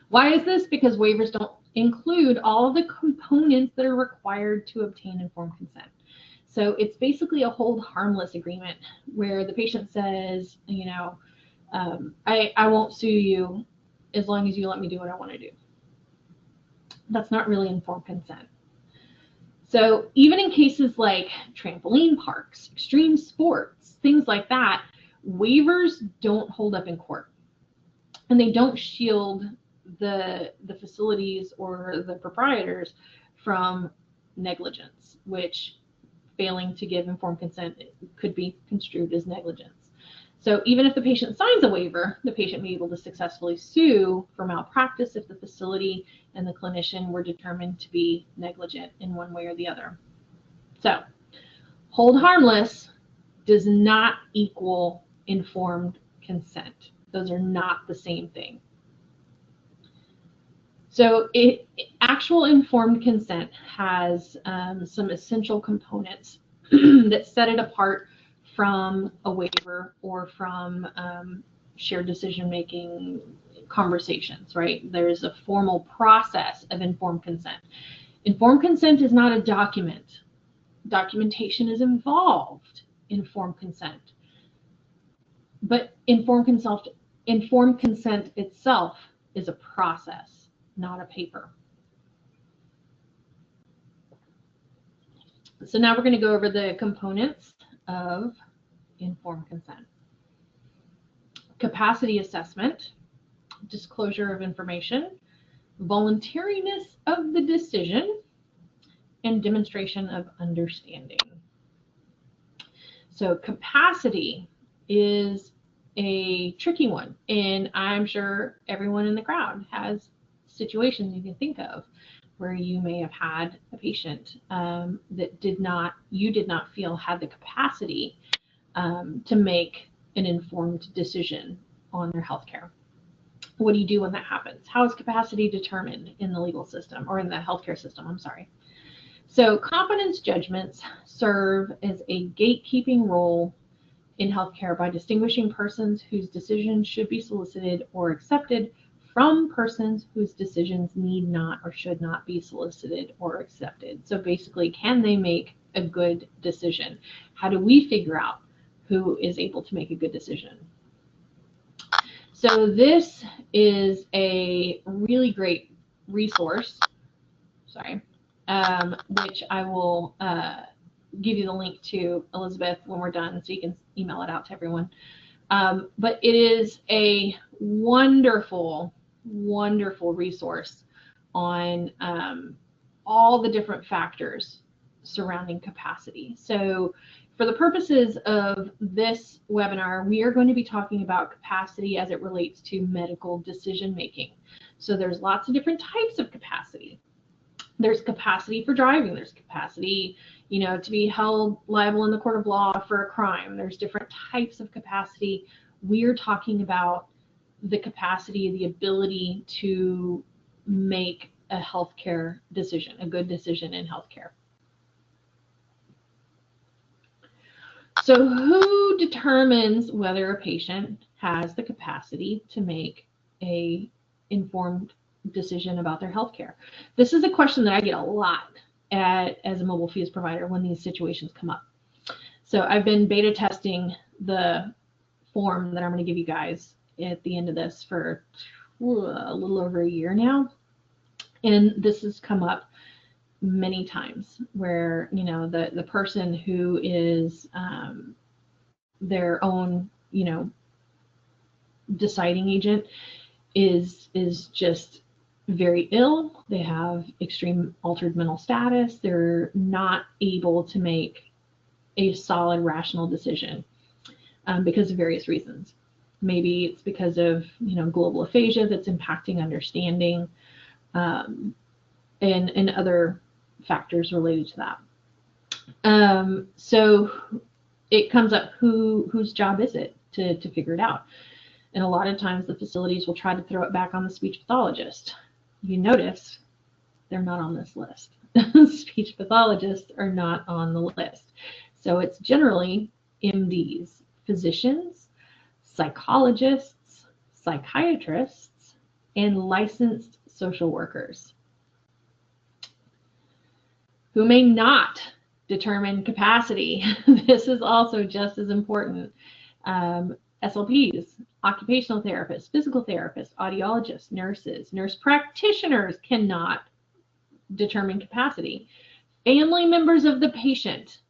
B: Why is this? Because waivers don't include all of the components that are required to obtain informed consent. So it's basically a hold harmless agreement where the patient says, you know, I won't sue you as long as you let me do what I want to do. That's not really informed consent. So even in cases like trampoline parks, extreme sports, things like that, waivers don't hold up in court. And they don't shield the facilities or the proprietors from negligence, which failing to give informed consent could be construed as negligence. So even if the patient signs a waiver, the patient may be able to successfully sue for malpractice if the facility and the clinician were determined to be negligent in one way or the other. So hold harmless does not equal informed consent. Those are not the same thing. So actual informed consent has some essential components that set it apart from a waiver or from shared decision-making conversations, right? There's a formal process of informed consent. Informed consent is not a document. Documentation is involved in informed consent. But informed consent itself is a process, not a paper. So now we're going to go over the components of informed consent. Capacity assessment, disclosure of information, voluntariness of the decision, and demonstration of understanding. So capacity is a tricky one, and I'm sure everyone in the crowd has situations you can think of where you may have had a patient that you did not feel had the capacity to make an informed decision on their healthcare. What do you do when that happens? How is capacity determined in the legal system, or in the healthcare system? I'm sorry. So competence judgments serve as a gatekeeping role in healthcare by distinguishing persons whose decisions should be solicited or accepted from persons whose decisions need not or should not be solicited or accepted. So basically, can they make a good decision? How do we figure out who is able to make a good decision? So this is a really great resource, which I will give you the link to, Elizabeth, when we're done, so you can email it out to everyone. But it is a wonderful, wonderful resource on all the different factors surrounding capacity. So for the purposes of this webinar, we are going to be talking about capacity as it relates to medical decision making. So there's lots of different types of capacity. There's capacity for driving. There's capacity, to be held liable in the court of law for a crime. There's different types of capacity. We're talking about the capacity, the ability to make a healthcare decision, a good decision in healthcare. So who determines whether a patient has the capacity to make an informed decision about their healthcare? This is a question that I get a lot as a mobile fees provider when these situations come up. So I've been beta testing the form that I'm going to give you guys at the end of this for a little over a year now. And this has come up many times where, the person who is their own, deciding agent is just very ill. They have extreme altered mental status. They're not able to make a solid, rational decision because of various reasons. Maybe it's because of, global aphasia that's impacting understanding, and other factors related to that. So it comes up, whose job is it to figure it out? And a lot of times the facilities will try to throw it back on the speech pathologist. You notice they're not on this list. Speech pathologists are not on the list. So it's generally MDs, physicians, psychologists, psychiatrists, and licensed social workers, who may not determine capacity. This is also just as important. SLPs, occupational therapists, physical therapists, audiologists, nurses, nurse practitioners cannot determine capacity. Family members of the patient,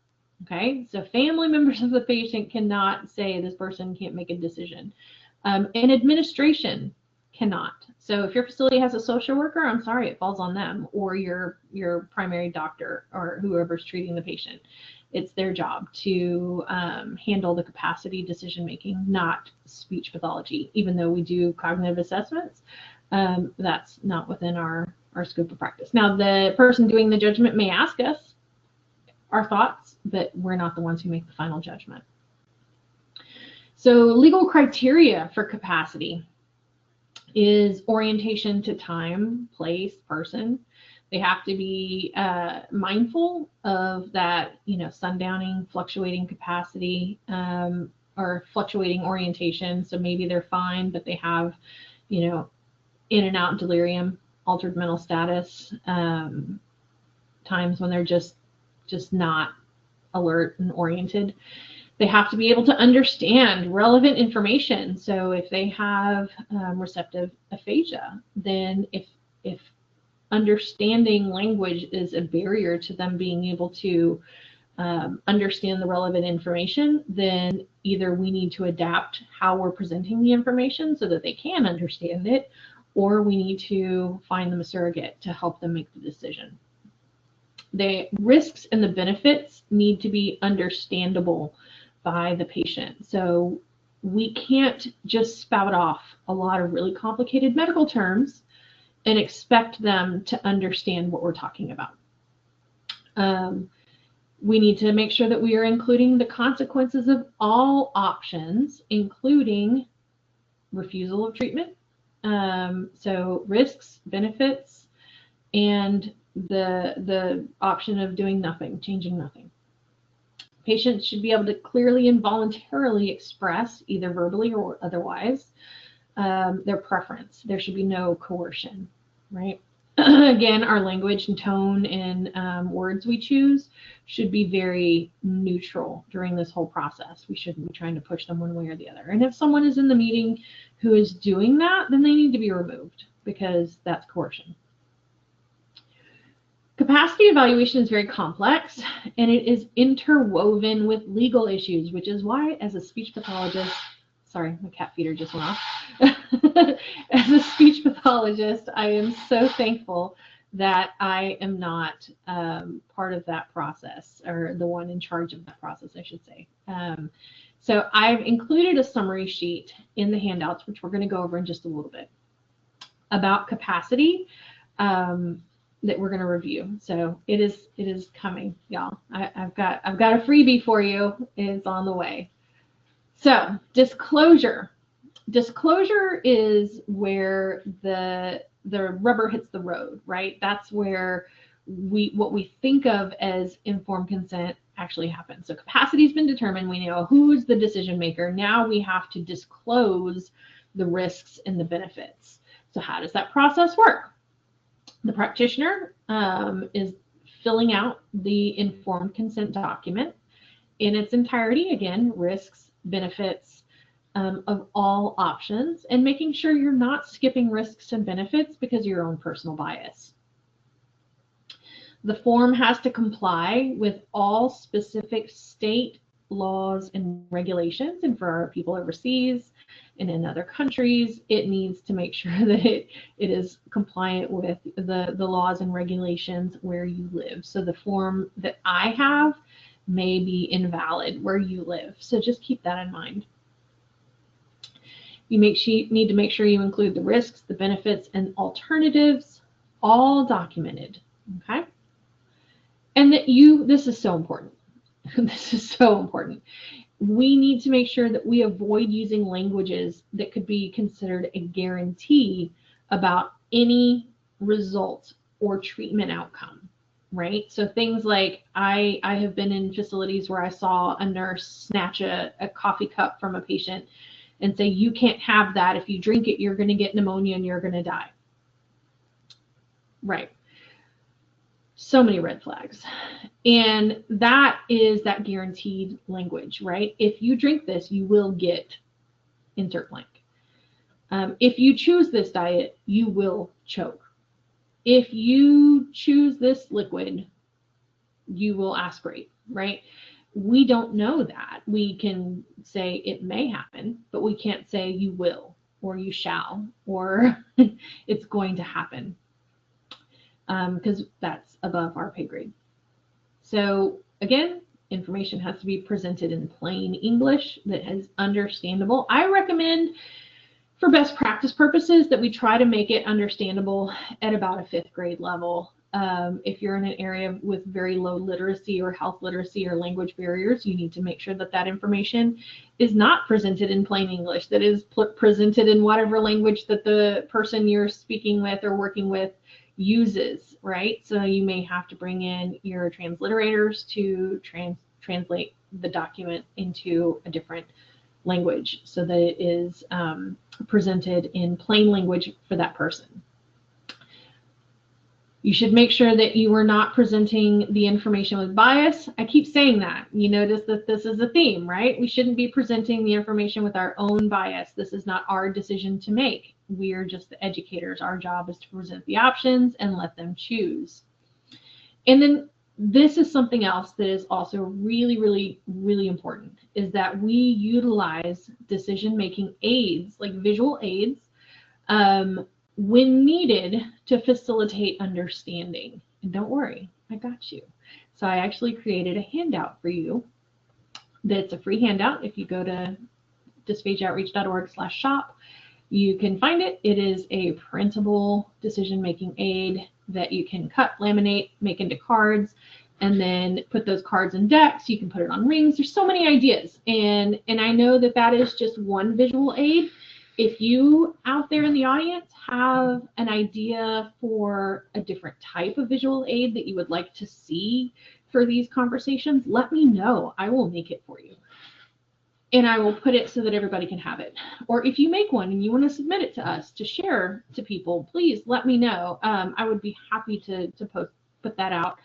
B: okay? So family members of the patient cannot say this person can't make a decision. And administration cannot. So if your facility has a social worker, I'm sorry, it falls on them, or your primary doctor or whoever's treating the patient. It's their job to handle the capacity decision making, not speech pathology. Even though we do cognitive assessments, that's not within our scope of practice. Now, the person doing the judgment may ask us our thoughts, but we're not the ones who make the final judgment. So legal criteria for capacity. is orientation to time, place, person. They have to be mindful of that, sundowning, fluctuating capacity, or fluctuating orientation. So maybe they're fine, but they have, in and out delirium, altered mental status, times when they're just not alert and oriented. They have to be able to understand relevant information. So if they have receptive aphasia, then if understanding language is a barrier to them being able to understand the relevant information, then either we need to adapt how we're presenting the information so that they can understand it, or we need to find them a surrogate to help them make the decision. The risks and the benefits need to be understandable by the patient. So we can't just spout off a lot of really complicated medical terms and expect them to understand what we're talking about. We need to make sure that we are including the consequences of all options, including refusal of treatment, so risks, benefits, and the option of doing nothing, changing nothing. Patients should be able to clearly and voluntarily express, either verbally or otherwise, their preference. There should be no coercion, right? Again, our language and tone and words we choose should be very neutral during this whole process. We shouldn't be trying to push them one way or the other. And if someone is in the meeting who is doing that, then they need to be removed because that's coercion. Capacity evaluation is very complex, and it is interwoven with legal issues, which is why, as a speech pathologist, sorry, my cat feeder just went off. As a speech pathologist, I am so thankful that I am not part of that process, or the one in charge of that process, I should say. So I've included a summary sheet in the handouts, which we're going to go over in just a little bit, about capacity. That we're going to review. So it is coming, y'all. I've got a freebie for you. It's on the way. So disclosure. Disclosure is where the rubber hits the road, right? That's where what we think of as informed consent actually happens. So capacity has been determined. We know who's the decision maker. Now we have to disclose the risks and the benefits. So how does that process work? The practitioner is filling out the informed consent document in its entirety, again, risks, benefits of all options, and making sure you're not skipping risks and benefits because of your own personal bias. The form has to comply with all specific state laws and regulations, and for our people overseas and in other countries, it needs to make sure that it is compliant with the laws and regulations where you live. So the form that I have may be invalid where you live. So just keep that in mind. You need to make sure you include the risks, the benefits, and alternatives, all documented, okay? And that this is so important. This is so important. We need to make sure that we avoid using languages that could be considered a guarantee about any result or treatment outcome, right? So things like, I have been in facilities where I saw a nurse snatch a coffee cup from a patient and say, you can't have that. If you drink it, you're going to get pneumonia and you're going to die. Right. So many red flags. And that is that guaranteed language, right? If you drink this, you will get insert blank. If you choose this diet, you will choke. If you choose this liquid, you will aspirate, right? We don't know that. We can say it may happen, but we can't say you will, or you shall, or it's going to happen. Because that's above our pay grade. So again, information has to be presented in plain English that is understandable. I recommend, for best practice purposes, that we try to make it understandable at about a 5th grade level. If you're in an area with very low literacy or health literacy or language barriers, you need to make sure that that information is not presented in plain English, that is presented in whatever language that the person you're speaking with or working with uses, right? So you may have to bring in your transliterators to translate the document into a different language so that it is presented in plain language for that person. You should make sure that you are not presenting the information with bias. I keep saying that. You notice that this is a theme, right? We shouldn't be presenting the information with our own bias. This is not our decision to make. We are just the educators. Our job is to present the options and let them choose. And then this is something else that is also really, really, really important, is that we utilize decision-making aids, like visual aids, when needed to facilitate understanding. And don't worry, I got you. So I actually created a handout for you. That's a free handout. If you go to dysphagiaoutreach.org/shop, you can find it. It is a printable decision-making aid that you can cut, laminate, make into cards, and then put those cards in decks. You can put it on rings. There's so many ideas. And I know that that is just one visual aid. If you out there in the audience have an idea for a different type of visual aid that you would like to see for these conversations, let me know. I will make it for you. And I will put it so that everybody can have it. Or if you make one and you want to submit it to us to share to people, please let me know. I would be happy to put that out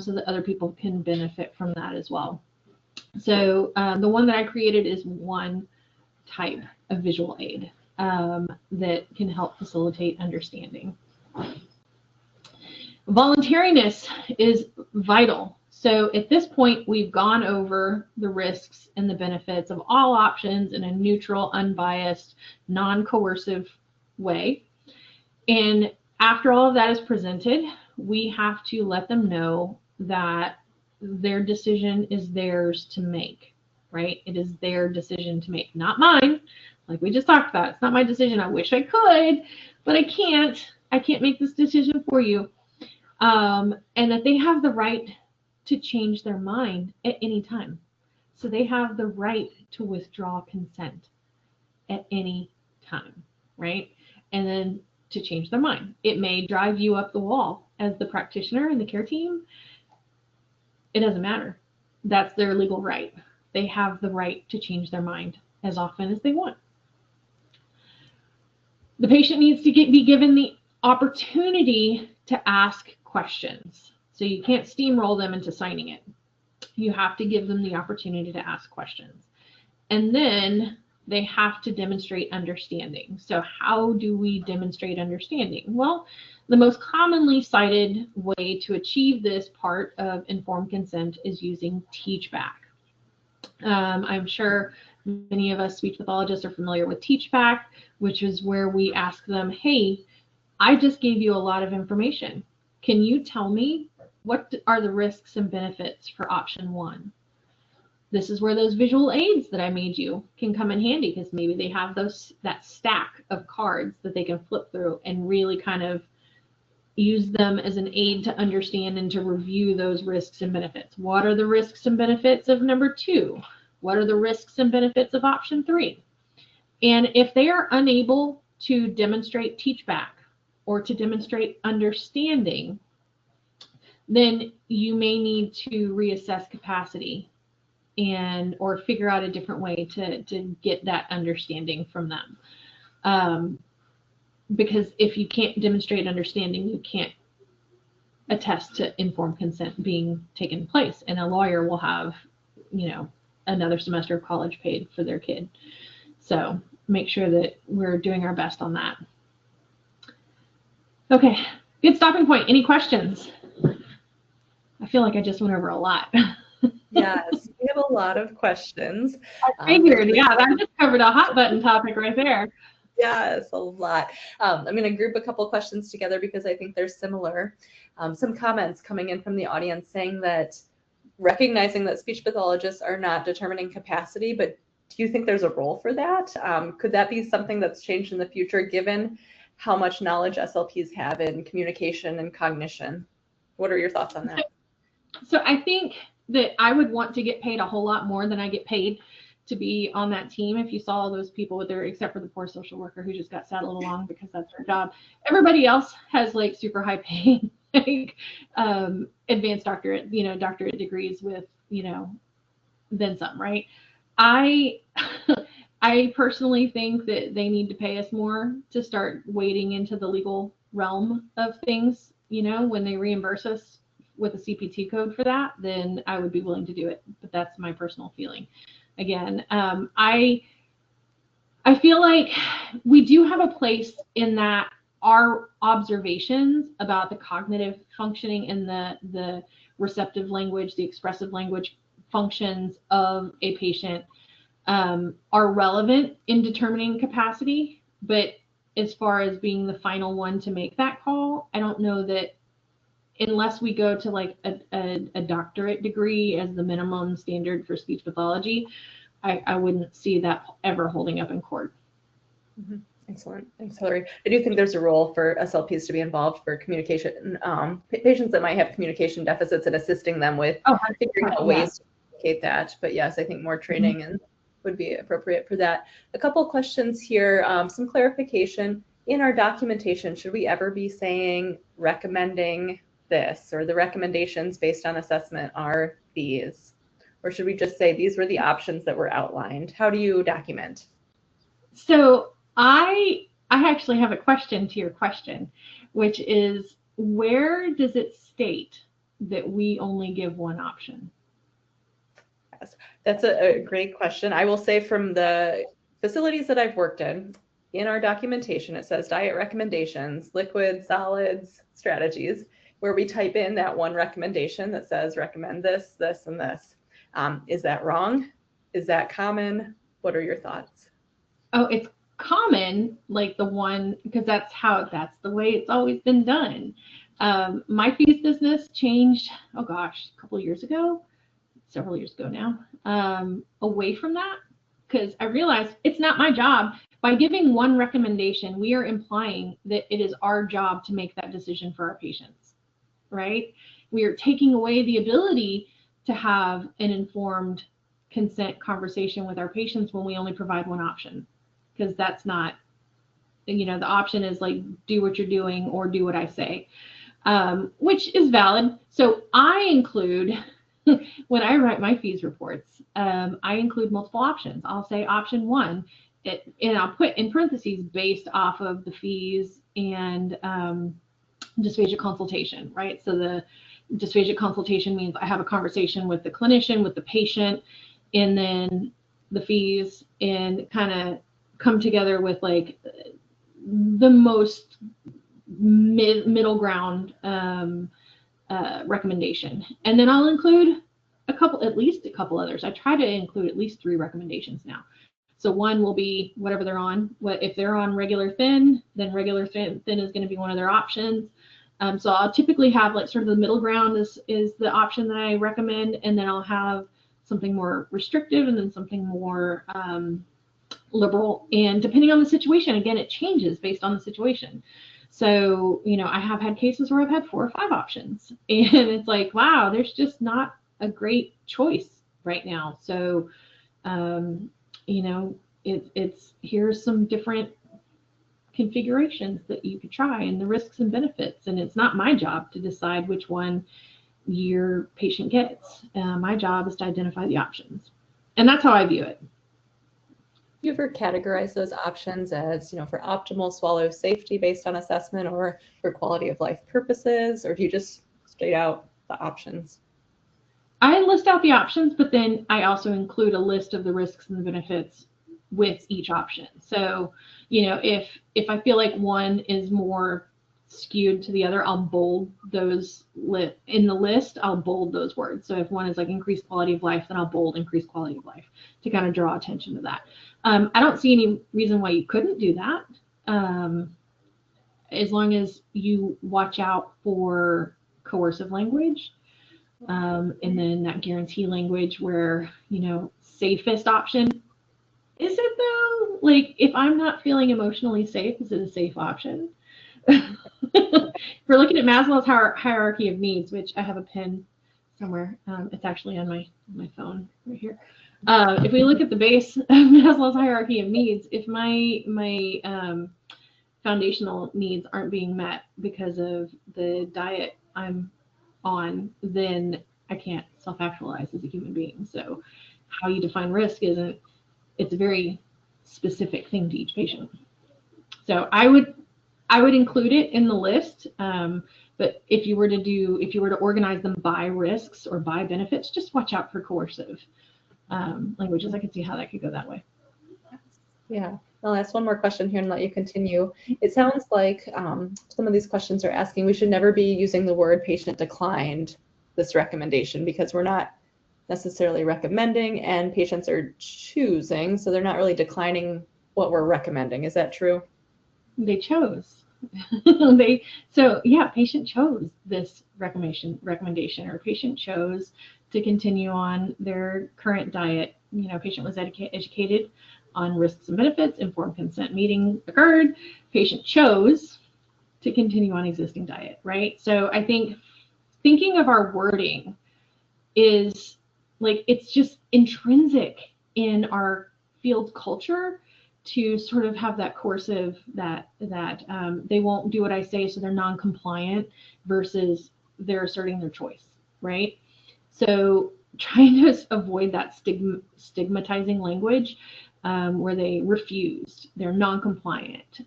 B: so that other people can benefit from that as well. So the one that I created is one type of visual aid that can help facilitate understanding. Voluntariness is vital. So at this point, we've gone over the risks and the benefits of all options in a neutral, unbiased, non-coercive way. And after all of that is presented, we have to let them know that their decision is theirs to make, right? It is their decision to make, not mine. Like we just talked about, it's not my decision. I wish I could, but I can't. I can't make this decision for you. And that they have the right to change their mind at any time. So they have the right to withdraw consent at any time, right? And then to change their mind. It may drive you up the wall as the practitioner and the care team. It doesn't matter. That's their legal right. They have the right to change their mind as often as they want. The patient needs to be given the opportunity to ask questions. So you can't steamroll them into signing it. You have to give them the opportunity to ask questions. And then they have to demonstrate understanding. So how do we demonstrate understanding? Well, the most commonly cited way to achieve this part of informed consent is using teach back. I'm sure many of us speech pathologists are familiar with teach back, which is where we ask them, hey, I just gave you a lot of information. Can you tell me what are the risks and benefits for option one? This is where those visual aids that I made you can come in handy, because maybe they have that stack of cards that they can flip through and really kind of use them as an aid to understand and to review those risks and benefits. What are the risks and benefits of number two? What are the risks and benefits of option three? And if they are unable to demonstrate teach back or to demonstrate understanding, then you may need to reassess capacity or figure out a different way to get that understanding from them. Because if you can't demonstrate understanding, you can't attest to informed consent being taken place, and a lawyer will have, another semester of college paid for their kid. So make sure that we're doing our best on that. Okay, good stopping point. Any questions? I feel like I just went over a lot.
A: Yes, we have a lot of questions.
B: I figured, yeah, that just covered a hot button topic right there.
A: Yes, a lot. I'm going to group a couple questions together because I think they're similar. Some comments coming in from the audience saying that recognizing that speech pathologists are not determining capacity, but do you think there's a role for that? Could that be something that's changed in the future given how much knowledge SLPs have in communication and cognition. What are your thoughts on that?
B: So I think that I would want to get paid a whole lot more than I get paid to be on that team. If you saw all those people with their, except for the poor social worker who just got saddled along because that's her job. Everybody else has like super high paying, like advanced doctorate, doctorate degrees with, then some, right? I personally think that they need to pay us more to start wading into the legal realm of things. When they reimburse us with a CPT code for that, then I would be willing to do it. But that's my personal feeling. Again, I feel like we do have a place in that our observations about the cognitive functioning and the receptive language, the expressive language functions of a patient are relevant in determining capacity. But as far as being the final one to make that call, I don't know that, unless we go to like a doctorate degree as the minimum standard for speech pathology, I wouldn't see that ever holding up in court.
A: Mm-hmm. Excellent. Thanks, Hillary. I do think there's a role for SLPs to be involved for communication, patients that might have communication deficits and assisting them with figuring out ways to communicate that. But yes, I think more training and would be appropriate for that. A couple of questions here, some clarification. In our documentation, should we ever be saying recommending this, or the recommendations based on assessment are these? Or should we just say these were the options that were outlined? How do you document?
B: So I actually have a question to your question, which is, where does it state that we only give one option?
A: Yes, that's a great question. I will say, from the facilities that I've worked in our documentation, it says diet recommendations, liquids, solids, strategies, where we type in that one recommendation that says recommend this, this, and this. Is that wrong? Is that common? What are your thoughts?
B: Oh, it's common, like the one, because that's the way it's always been done. My fees business changed, oh gosh, a couple of years ago, several years ago now, away from that, because I realized it's not my job. By giving one recommendation, we are implying that it is our job to make that decision for our patients, right? We are taking away the ability to have an informed consent conversation with our patients when we only provide one option, because that's not, the option is like, do what you're doing or do what I say, which is valid. So I include, when I write my fees reports, I include multiple options. I'll say option one, and I'll put in parentheses based off of the fees and dysphagia consultation, right? So the dysphagia consultation means I have a conversation with the clinician, with the patient, and then the fees, and kind of come together with like the most middle ground recommendation. And then I'll include at least a couple others. I try to include at least 3 recommendations now. So one will be whatever they're on. If they're on regular thin, then regular thin is going to be one of their options. So I'll typically have like sort of the middle ground is the option that I recommend, and then I'll have something more restrictive and then something more liberal. And depending on the situation, again, it changes based on the situation. So, I have had cases where I've had 4 or 5 options, and it's like, wow, there's just not a great choice right now. So, it's here's some different configurations that you could try and the risks and benefits. And it's not my job to decide which one your patient gets. My job is to identify the options. And that's how I view it.
A: Do you ever categorize those options as, for optimal swallow safety based on assessment, or for quality of life purposes, or do you just straight out the options?
B: I list out the options, but then I also include a list of the risks and the benefits with each option. So, if I feel like one is more skewed to the other, I'll bold those in the list. I'll bold those words. So if one is like increased quality of life, then I'll bold increased quality of life to kind of draw attention to that. I don't see any reason why you couldn't do that, as long as you watch out for coercive language, and then that guarantee language where, safest option Is it though? Like, if I'm not feeling emotionally safe, is it a safe option? If we're looking at Maslow's hierarchy of needs, which I have a pin somewhere, it's actually on my phone right here. If we look at the base of Maslow's hierarchy of needs, if my foundational needs aren't being met because of the diet I'm on, then I can't self-actualize as a human being. So how you define risk it's a very specific thing to each patient. So I would include it in the list, but if you were to organize them by risks or by benefits, just watch out for coercive languages. I can see how that could go that way.
A: Yeah, I'll ask one more question here and let you continue. It sounds like some of these questions are asking we should never be using the word patient declined this recommendation because we're not necessarily recommending and patients are choosing, so they're not really declining what we're recommending. Is that true?
B: They chose. Patient chose this recommendation, or patient chose to continue on their current diet. Patient was educated on risks and benefits, informed consent meeting occurred, patient chose to continue on existing diet, right? So I think thinking of our wording is like, it's just intrinsic in our field culture to sort of have that coercive, that they won't do what I say, so they're non-compliant, versus they're asserting their choice, right? So trying to avoid that stigmatizing language, where they refused, they're non-compliant,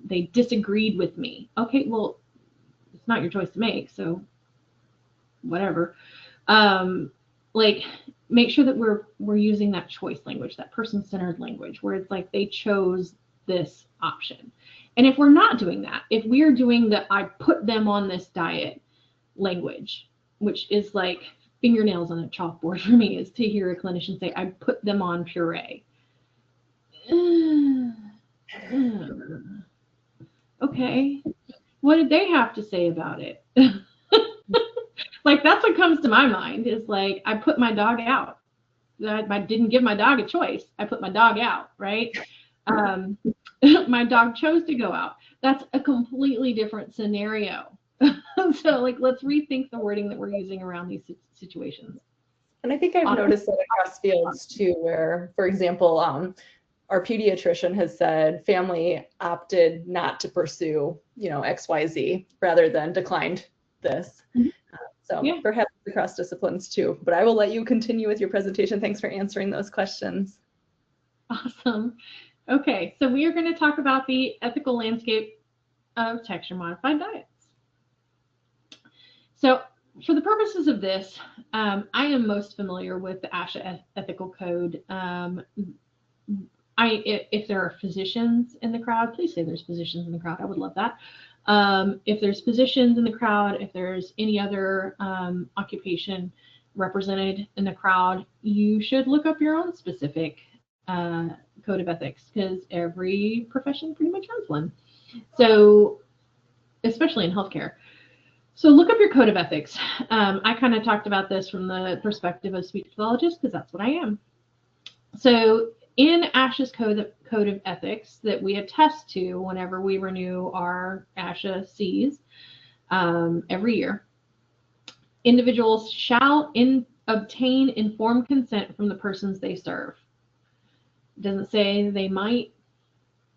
B: they disagreed with me. Okay, well, it's not your choice to make, so whatever. Like, make sure that we're using that choice language, that person-centered language, where it's like they chose this option. And if we're not doing that, if we are doing the I put them on this diet language, which is like fingernails on a chalkboard for me, is to hear a clinician say, I put them on puree. Okay, what did they have to say about it? Like, that's what comes to my mind, is like, I put my dog out. I didn't give my dog a choice. I put my dog out, right? My dog chose to go out. That's a completely different scenario. So, like, let's rethink the wording that we're using around these situations.
A: And I think I've noticed that across fields too, where, for example, our pediatrician has said family opted not to pursue, XYZ rather than declined this.
B: Mm-hmm.
A: So perhaps across disciplines too, but I will let you continue with your presentation. Thanks for answering those questions.
B: Awesome. Okay, so we are going to talk about the ethical landscape of texture modified diets. So for the purposes of this, I am most familiar with the ASHA ethical code. If there are physicians in the crowd, please say there's physicians in the crowd. I would love that. If there's physicians in the crowd, if there's any other occupation represented in the crowd, you should look up your own specific code of ethics, because every profession pretty much has one. So, especially in healthcare. So look up your code of ethics. I kind of talked about this from the perspective of speech pathologist, because that's what I am. So in ASHA's code of ethics that we attest to whenever we renew our ASHA Cs every year, individuals shall obtain informed consent from the persons they serve. It doesn't say they might,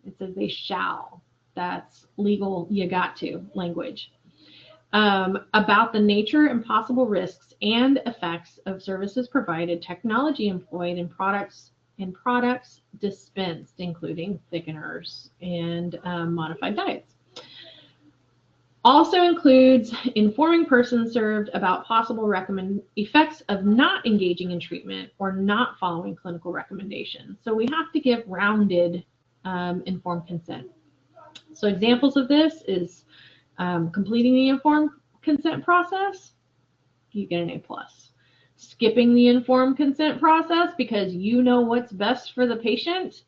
B: it says they shall. That's legal, you got to language. About the nature and possible risks and effects of services provided, technology employed, and products dispensed, including thickeners and modified diets. Also includes informing persons served about possible effects of not engaging in treatment or not following clinical recommendations. So we have to give rounded informed consent. So examples of this is completing the informed consent process, you get an A+. Skipping the informed consent process because you know what's best for the patient,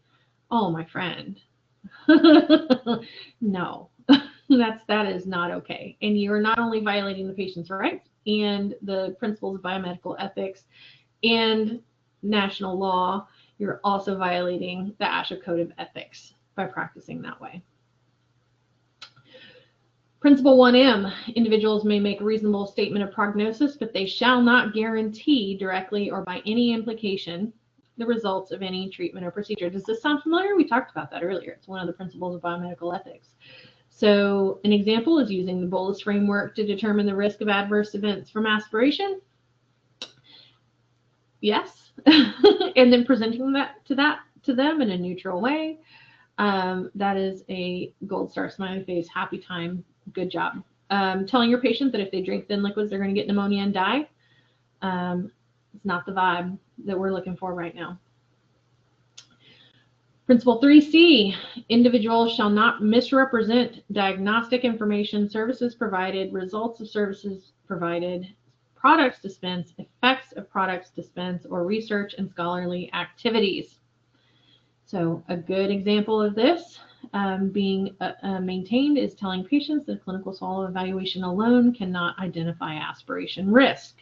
B: oh, my friend, no, that is not okay. And you are not only violating the patient's rights and the principles of biomedical ethics and national law you're also violating the ASHA Code of Ethics by practicing that way. Principle 1M, individuals may make a reasonable statement of prognosis, but they shall not guarantee directly or by any implication the results of any treatment or procedure. Does this sound familiar? We talked about that earlier. It's one of the principles of biomedical ethics. So an example is using the bolus framework to determine the risk of adverse events from aspiration. Yes. And then presenting that to them in a neutral way. That is a gold star, smiley face, happy time. Good job. Telling your patient that if they drink thin liquids, they're going to get pneumonia and die. It's not the vibe that we're looking for right now. Principle 3C, individuals shall not misrepresent diagnostic information, services provided, results of services provided, products dispensed, effects of products dispensed, or research and scholarly activities. So a good example of this being maintained is telling patients that clinical swallow evaluation alone cannot identify aspiration risk.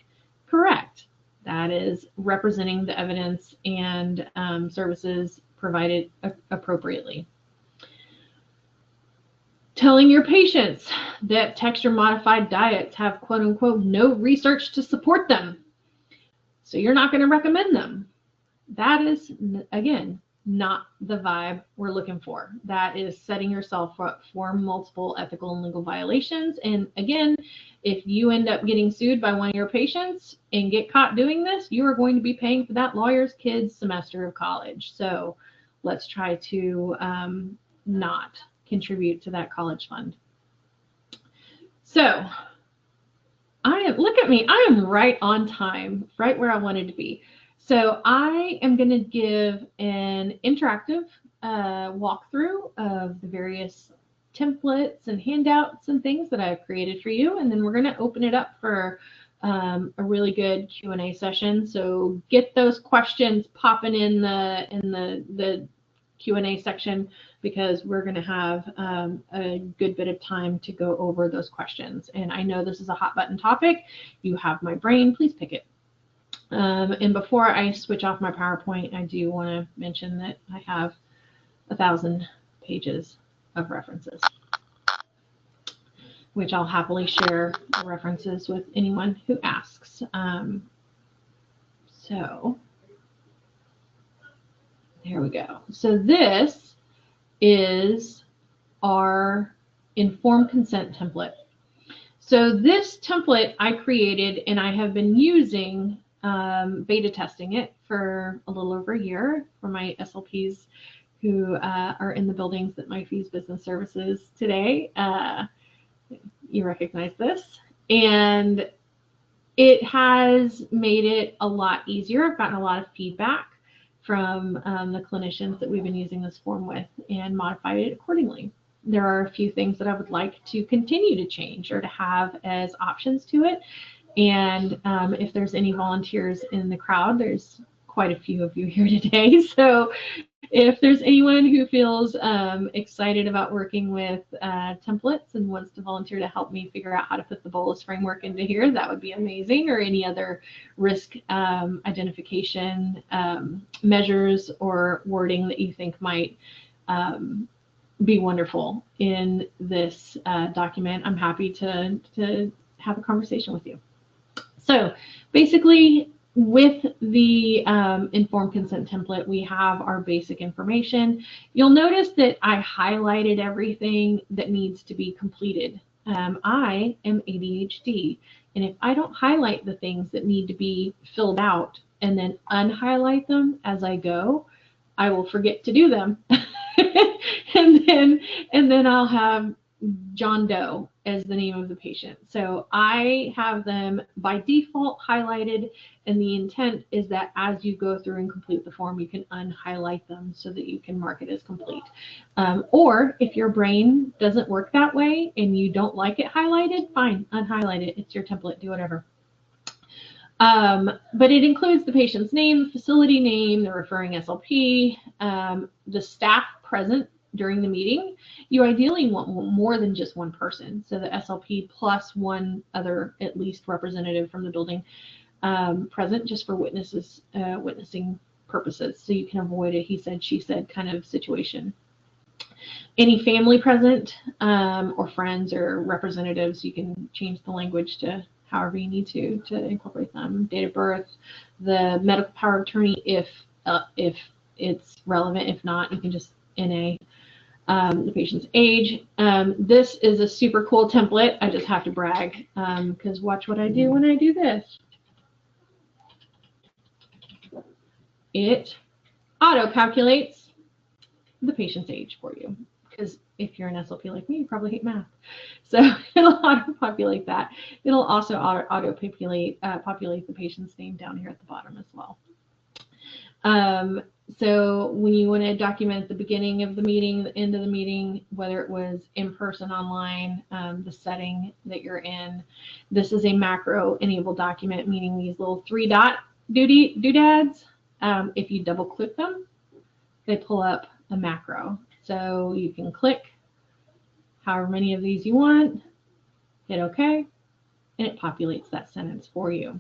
B: Correct. That is representing the evidence and services provided appropriately. Telling your patients that texture modified diets have quote unquote no research to support them, so you're not going to recommend them. That is, again, not the vibe we're looking for. That is setting yourself up for multiple ethical and legal violations. And again, if you end up getting sued by one of your patients and get caught doing this, you are going to be paying for that lawyer's kid's semester of college. So let's try to not contribute to that college fund. So look at me, I am right on time, right where I wanted to be. So I am going to give an interactive walkthrough of the various templates and handouts and things that I've created for you, and then we're going to open it up for a really good Q&A session. So get those questions popping in the Q&A section, because we're going to have a good bit of time to go over those questions. And I know this is a hot button topic. You have my brain, please pick it. And before I switch off my PowerPoint, I do want to mention that I have 1,000 pages of references, which I'll happily share the references with anyone who asks. So there we go. So this is our informed consent template. So this template I created, and I have been using beta testing it for a little over a year for my SLPs who are in the buildings that my fees business services today. You recognize this, and it has made it a lot easier. I've gotten a lot of feedback from the clinicians that we've been using this form with, and modified it accordingly. There are a few things that I would like to continue to change or to have as options to it. And if there's any volunteers in the crowd, there's quite a few of you here today. So if there's anyone who feels excited about working with templates and wants to volunteer to help me figure out how to put the bolus framework into here, that would be amazing. Or any other risk identification measures or wording that you think might be wonderful in this document, I'm happy to have a conversation with you. So basically, with the informed consent template, we have our basic information. You'll notice that I highlighted everything that needs to be completed. I am ADHD, and if I don't highlight the things that need to be filled out and then unhighlight them as I go, I will forget to do them. and then I'll have John Doe as the name of the patient. So I have them by default highlighted, and the intent is that as you go through and complete the form, you can unhighlight them so that you can mark it as complete. Or if your brain doesn't work that way and you don't like it highlighted, fine, unhighlight it. It's your template, do whatever. But it includes the patient's name, the facility name, the referring SLP, the staff present during the meeting. You ideally want more than just one person, so the SLP plus one other at least representative from the building present, just for witnesses witnessing purposes, so you can avoid a he said, she said kind of situation. Any family present or friends or representatives, you can change the language to however you need to incorporate them. Date of birth, the medical power of attorney if it's relevant. If not, you can just NA. The patient's age. This is a super cool template. I just have to brag because watch what I do when I do this. It auto-calculates the patient's age for you, because if you're an SLP like me, you probably hate math. So it'll auto-populate that. It'll also auto-populate populate the patient's name down here at the bottom as well. So when you want to document the beginning of the meeting, the end of the meeting, whether it was in person, online, the setting that you're in, this is a macro enabled document, meaning these little 3-dot doodads. If you double click them, they pull up a macro. So you can click however many of these you want, hit OK, and it populates that sentence for you.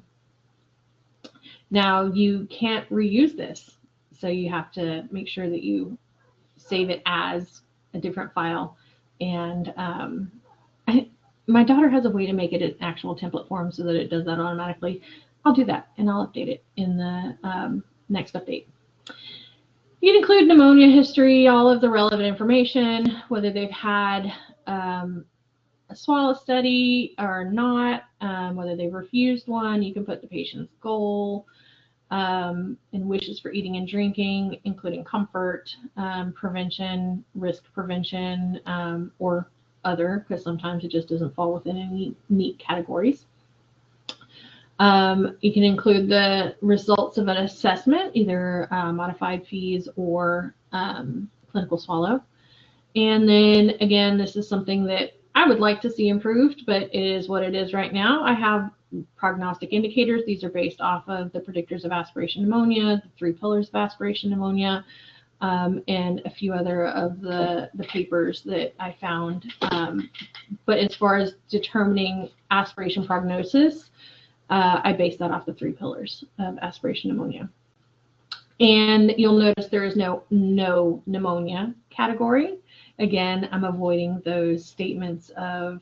B: Now you can't reuse this, so you have to make sure that you save it as a different file. And my daughter has a way to make it an actual template form so that it does that automatically. I'll do that and I'll update it in the next update. You can include pneumonia history, all of the relevant information, whether they've had a swallow study or not, whether they've refused one. You can put the patient's goal and wishes for eating and drinking, including comfort, prevention, risk prevention, or other, because sometimes it just doesn't fall within any neat categories. You can include the results of an assessment, either modified fees or clinical swallow. And then again, this is something that I would like to see improved, but it is what it is right now. I have prognostic indicators. These are based off of the predictors of aspiration pneumonia, the 3 pillars of aspiration pneumonia, and a few other of the papers that I found. But as far as determining aspiration prognosis, I base that off the 3 pillars of aspiration pneumonia. And you'll notice there is no pneumonia category. Again, I'm avoiding those statements of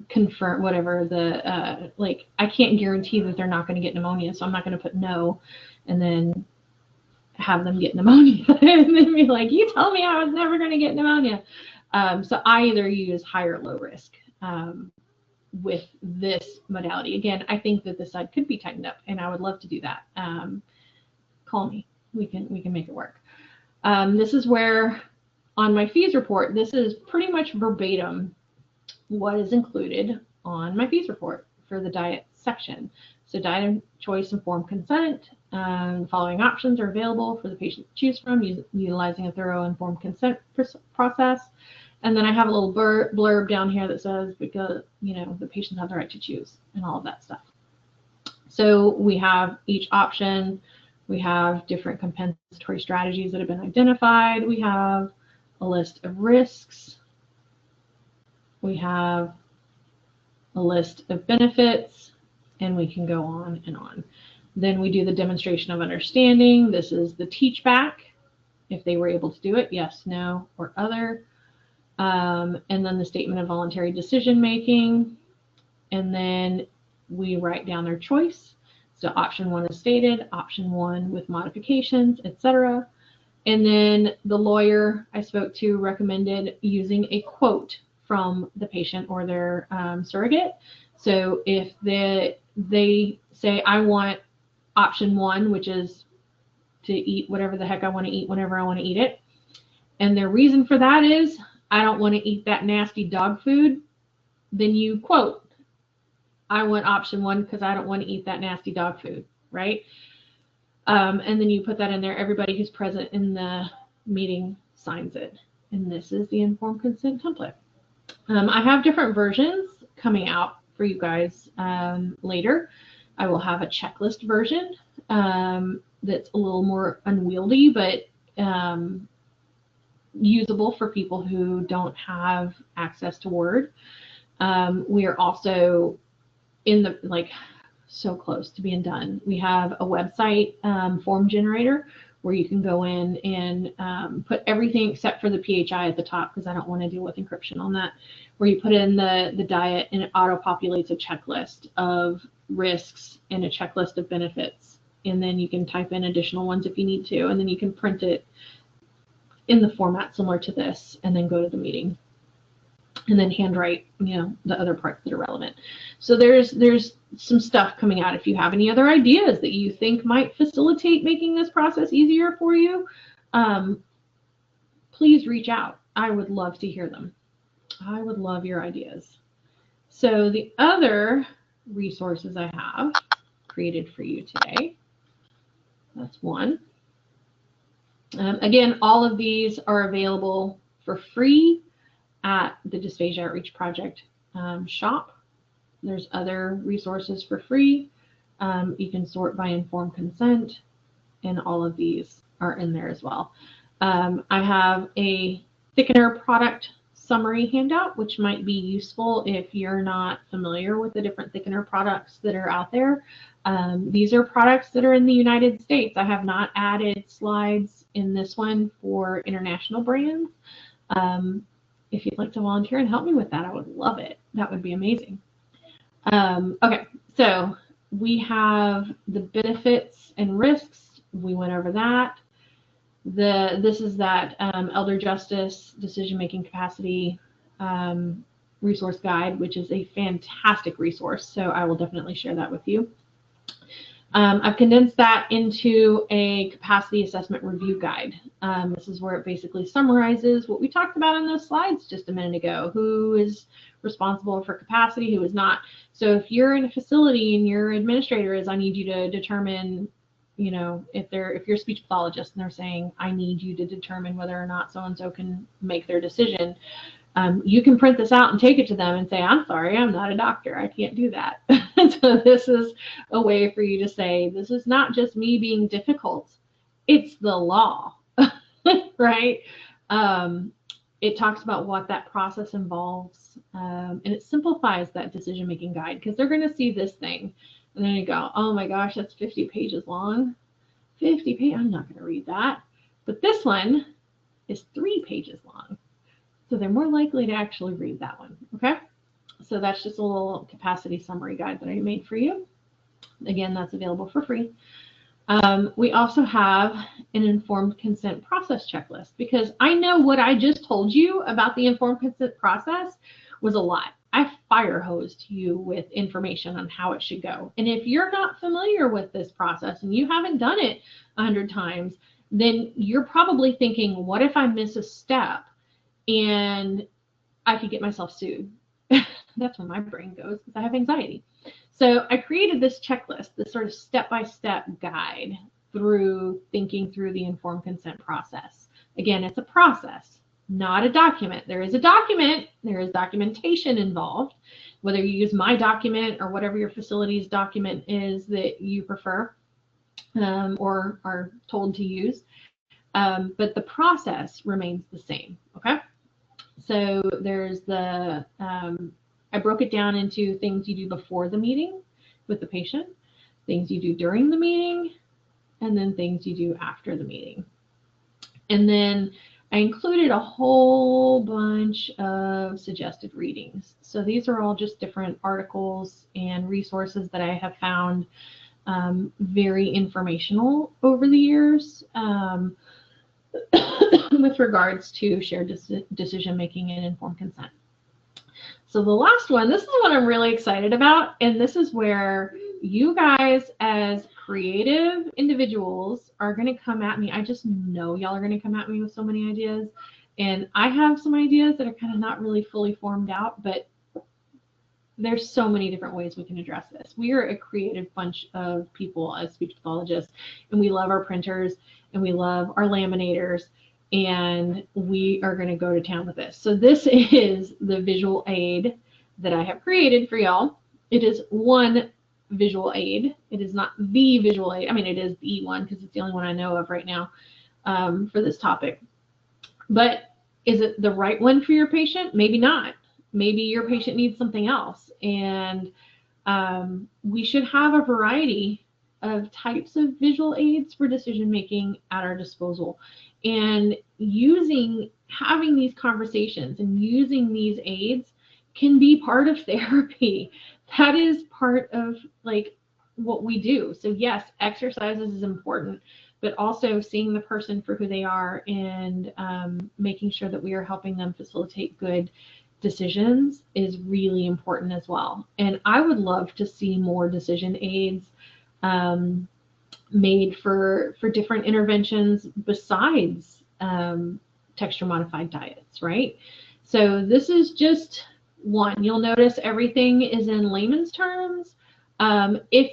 B: confirm whatever the like I can't guarantee that they're not going to get pneumonia, so I'm not going to put no and then have them get pneumonia and then be like, you told me I was never going to get pneumonia. So I either use high or low risk with this modality. Again, I think that this side could be tightened up, and I would love to do that. Call me. We can make it work. This is where, on my fees report, this is pretty much verbatim what is included on my fees report for the diet section. So diet and choice informed consent. The following options are available for the patient to choose from, utilizing a thorough informed consent process. And then I have a little blurb down here that says, because, you know, the patients have the right to choose and all of that stuff. So we have each option. We have different compensatory strategies that have been identified. We have a list of risks. We have a list of benefits, and we can go on and on. Then we do the demonstration of understanding. This is the teach back, if they were able to do it, yes, no, or other. And then the statement of voluntary decision making. And then we write down their choice. So option 1 is stated, option 1 with modifications, etc. And then the lawyer I spoke to recommended using a quote from the patient or their surrogate. So if they say, I want option 1, which is to eat whatever the heck I want to eat whenever I want to eat it, and their reason for that is, I don't want to eat that nasty dog food, then you quote, I want option 1 because I don't want to eat that nasty dog food, right? And then you put that in there. Everybody who's present in the meeting signs it. And this is the informed consent template. I have different versions coming out for you guys later. I will have a checklist version that's a little more unwieldy, but usable for people who don't have access to Word. We are also in the, like, so close to being done. We have a website form generator where you can go in and put everything except for the PHI at the top, because I don't want to deal with encryption on that, where you put in the diet and it auto-populates a checklist of risks and a checklist of benefits. And then you can type in additional ones if you need to, and then you can print it in the format similar to this and then go to the meeting. And then handwrite, you know, the other parts that are relevant. So there's some stuff coming out. If you have any other ideas that you think might facilitate making this process easier for you, please reach out. I would love to hear them. I would love your ideas. So the other resources I have created for you today, that's one. Again, all of these are available for free at the Dysphagia Outreach Project shop. There's other resources for free. You can sort by informed consent, and all of these are in there as well. I have a thickener product summary handout, which might be useful if you're not familiar with the different thickener products that are out there. These are products that are in the United States. I have not added slides in this one for international brands. If you'd like to volunteer and help me with that, I would love it. That would be amazing. Okay, so we have the benefits and risks. We went over that. This is that Elder Justice Decision-Making Capacity resource guide, which is a fantastic resource. So I will definitely share that with you. I've condensed that into a capacity assessment review guide. This is where it basically summarizes what we talked about in those slides just a minute ago. Who is responsible for capacity, who is not. So if you're in a facility and your administrator is, I need you to determine, you know, if you're a speech pathologist and they're saying, I need you to determine whether or not so-and-so can make their decision. You can print this out and take it to them and say, I'm sorry, I'm not a doctor. I can't do that. So this is a way for you to say, this is not just me being difficult. It's the law, right? It talks about what that process involves, and it simplifies that decision-making guide, because they're going to see this thing and then you go, oh my gosh, that's 50 pages long. 50 pages, I'm not going to read that. But this one is 3 pages long. So they're more likely to actually read that one, okay? So that's just a little capacity summary guide that I made for you. Again, that's available for free. We also have an informed consent process checklist, because I know what I just told you about the informed consent process was a lot. I fire hosed you with information on how it should go. And if you're not familiar with this process and you haven't done it 100 times, then you're probably thinking, what if I miss a step and I could get myself sued? That's where my brain goes, because I have anxiety. So I created this checklist, this sort of step-by-step guide through thinking through the informed consent process. Again, it's a process, not a document. There is a document, there is documentation involved, whether you use my document or whatever your facility's document is that you prefer or are told to use. But the process remains the same, okay? So there's the, I broke it down into things you do before the meeting with the patient, things you do during the meeting, and then things you do after the meeting. And then I included a whole bunch of suggested readings. So these are all just different articles and resources that I have found very informational over the years. With regards to shared decision making and informed consent. So the last one, this is what I'm really excited about, and this is where you guys as creative individuals are going to come at me. I just know y'all are going to come at me with so many ideas, and I have some ideas that are kind of not really fully formed out, but there's so many different ways we can address this. We are a creative bunch of people as speech pathologists, and we love our printers and we love our laminators, and we are going to go to town with this. So this is the visual aid that I have created for y'all. It is one visual aid. It is not the visual aid. I mean, it is the one because it's the only one I know of right now for this topic. But is it the right one for your patient? Maybe not. Maybe your patient needs something else. And We should have a variety of types of visual aids for decision making at our disposal, and having these conversations and using these aids can be part of therapy. That is part of like what we do. So yes, exercises is important, but also seeing the person for who they are and making sure that we are helping them facilitate good decisions is really important as well. And I would love to see more decision aids made for different interventions besides texture modified diets, right? So this is just one. You'll notice everything is in layman's terms. If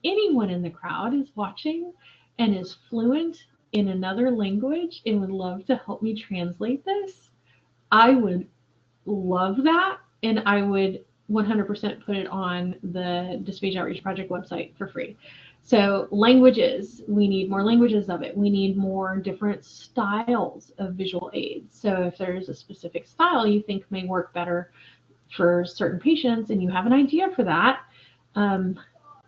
B: anyone in the crowd is watching and is fluent in another language and would love to help me translate this, I would love that, and I would 100% put it on the Dysphagia Outreach Project website for free. So languages, we need more languages of it. We need more different styles of visual aids. So if there's a specific style you think may work better for certain patients and you have an idea for that,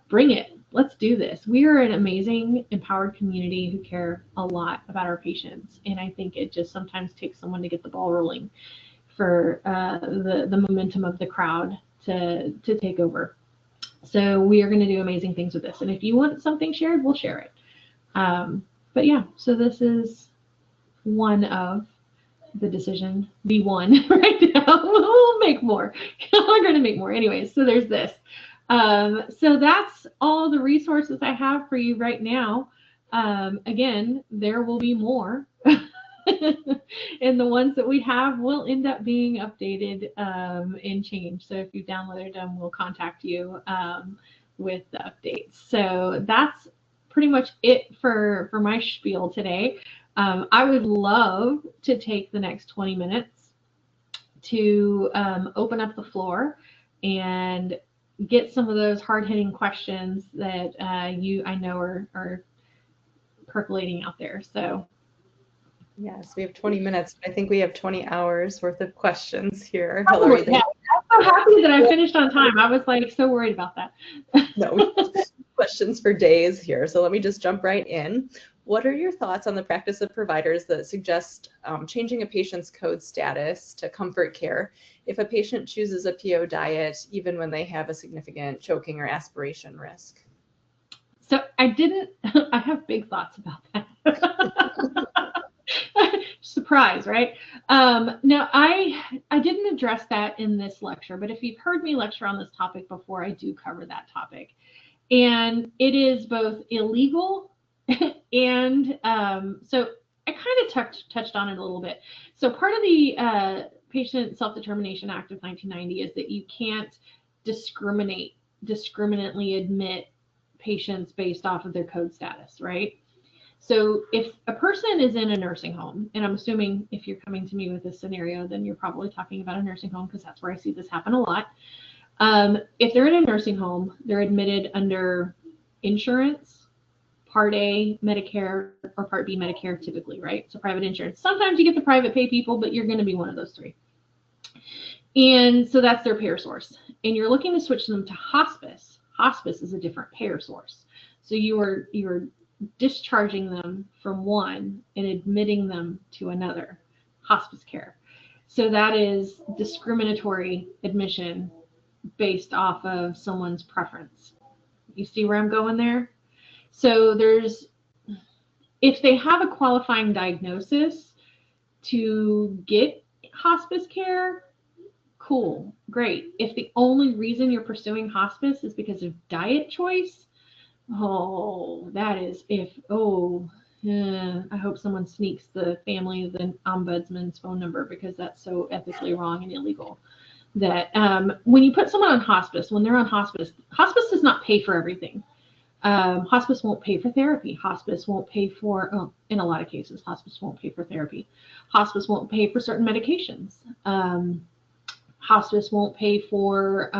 B: bring it. Let's do this. We are an amazing, empowered community who care a lot about our patients. And I think it just sometimes takes someone to get the ball rolling for the momentum of the crowd to take over. So we are going to do amazing things with this. And if you want something shared, we'll share it. But yeah, so this is one of the decision V1 right now. We'll make more. We're going to make more. Anyways, so there's this. So that's all the resources I have for you right now. Again, there will be more. And the ones that we have will end up being updated and changed. So if you downloaded them, we'll contact you with the updates. So that's pretty much it for my spiel today. I would love to take the next 20 minutes to open up the floor and get some of those hard-hitting questions that I know are percolating out there. So
A: yes, we have 20 minutes. I think we have 20 hours worth of questions here.
B: Oh,
A: Hillary,
B: yeah. I'm so happy that I finished on time. I was like so worried about that.
A: No, we have questions for days here. So let me just jump right in. What are your thoughts on the practice of providers that suggest changing a patient's code status to comfort care if a patient chooses a PO diet, even when they have a significant choking or aspiration risk?
B: So I have big thoughts about that. Surprise, right? Now, I didn't address that in this lecture, but if you've heard me lecture on this topic before, I do cover that topic. And it is both illegal and so I kind of touched on it a little bit. So part of the Patient Self-Determination Act of 1990 is that you can't discriminately admit patients based off of their code status, right? So if a person is in a nursing home, and I'm assuming if you're coming to me with this scenario, then you're probably talking about a nursing home because that's where I see this happen a lot. If they're in a nursing home, they're admitted under insurance, Part A Medicare, or Part B Medicare typically, right? So private insurance. Sometimes you get the private pay people, but you're going to be one of those three. And so that's their payer source. And you're looking to switch them to hospice. Hospice is a different payer source. So you are discharging them from one and admitting them to another, hospice care. So that is discriminatory admission based off of someone's preference. You see where I'm going there? So if they have a qualifying diagnosis to get hospice care, cool, great. If the only reason you're pursuing hospice is because of diet choice, I hope someone sneaks the ombudsman's phone number, because that's so ethically wrong and illegal. That when you put someone on hospice, when they're on hospice, hospice does not pay for everything. Hospice won't pay for therapy. Hospice won't pay for, in a lot of cases, hospice won't pay for therapy. Hospice won't pay for certain medications. Hospice won't pay for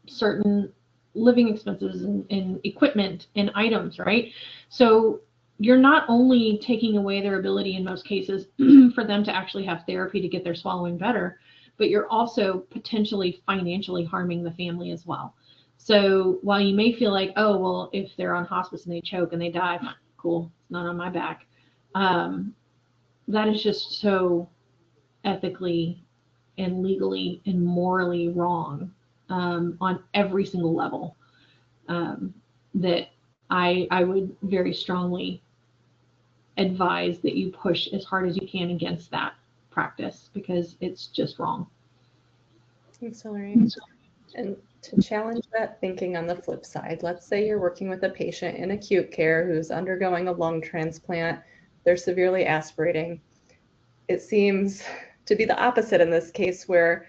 B: certain living expenses and equipment and items, right? So you're not only taking away their ability in most cases for them to actually have therapy to get their swallowing better, but you're also potentially financially harming the family as well. So while you may feel like, oh, well, if they're on hospice and they choke and they die, cool, it's not on my back. That is just so ethically and legally and morally wrong on every single level, that I would very strongly advise that you push as hard as you can against that practice, because it's just wrong.
A: Thanks, Hillary. And to challenge that thinking on the flip side, let's say you're working with a patient in acute care who's undergoing a lung transplant, they're severely aspirating. It seems to be the opposite in this case, where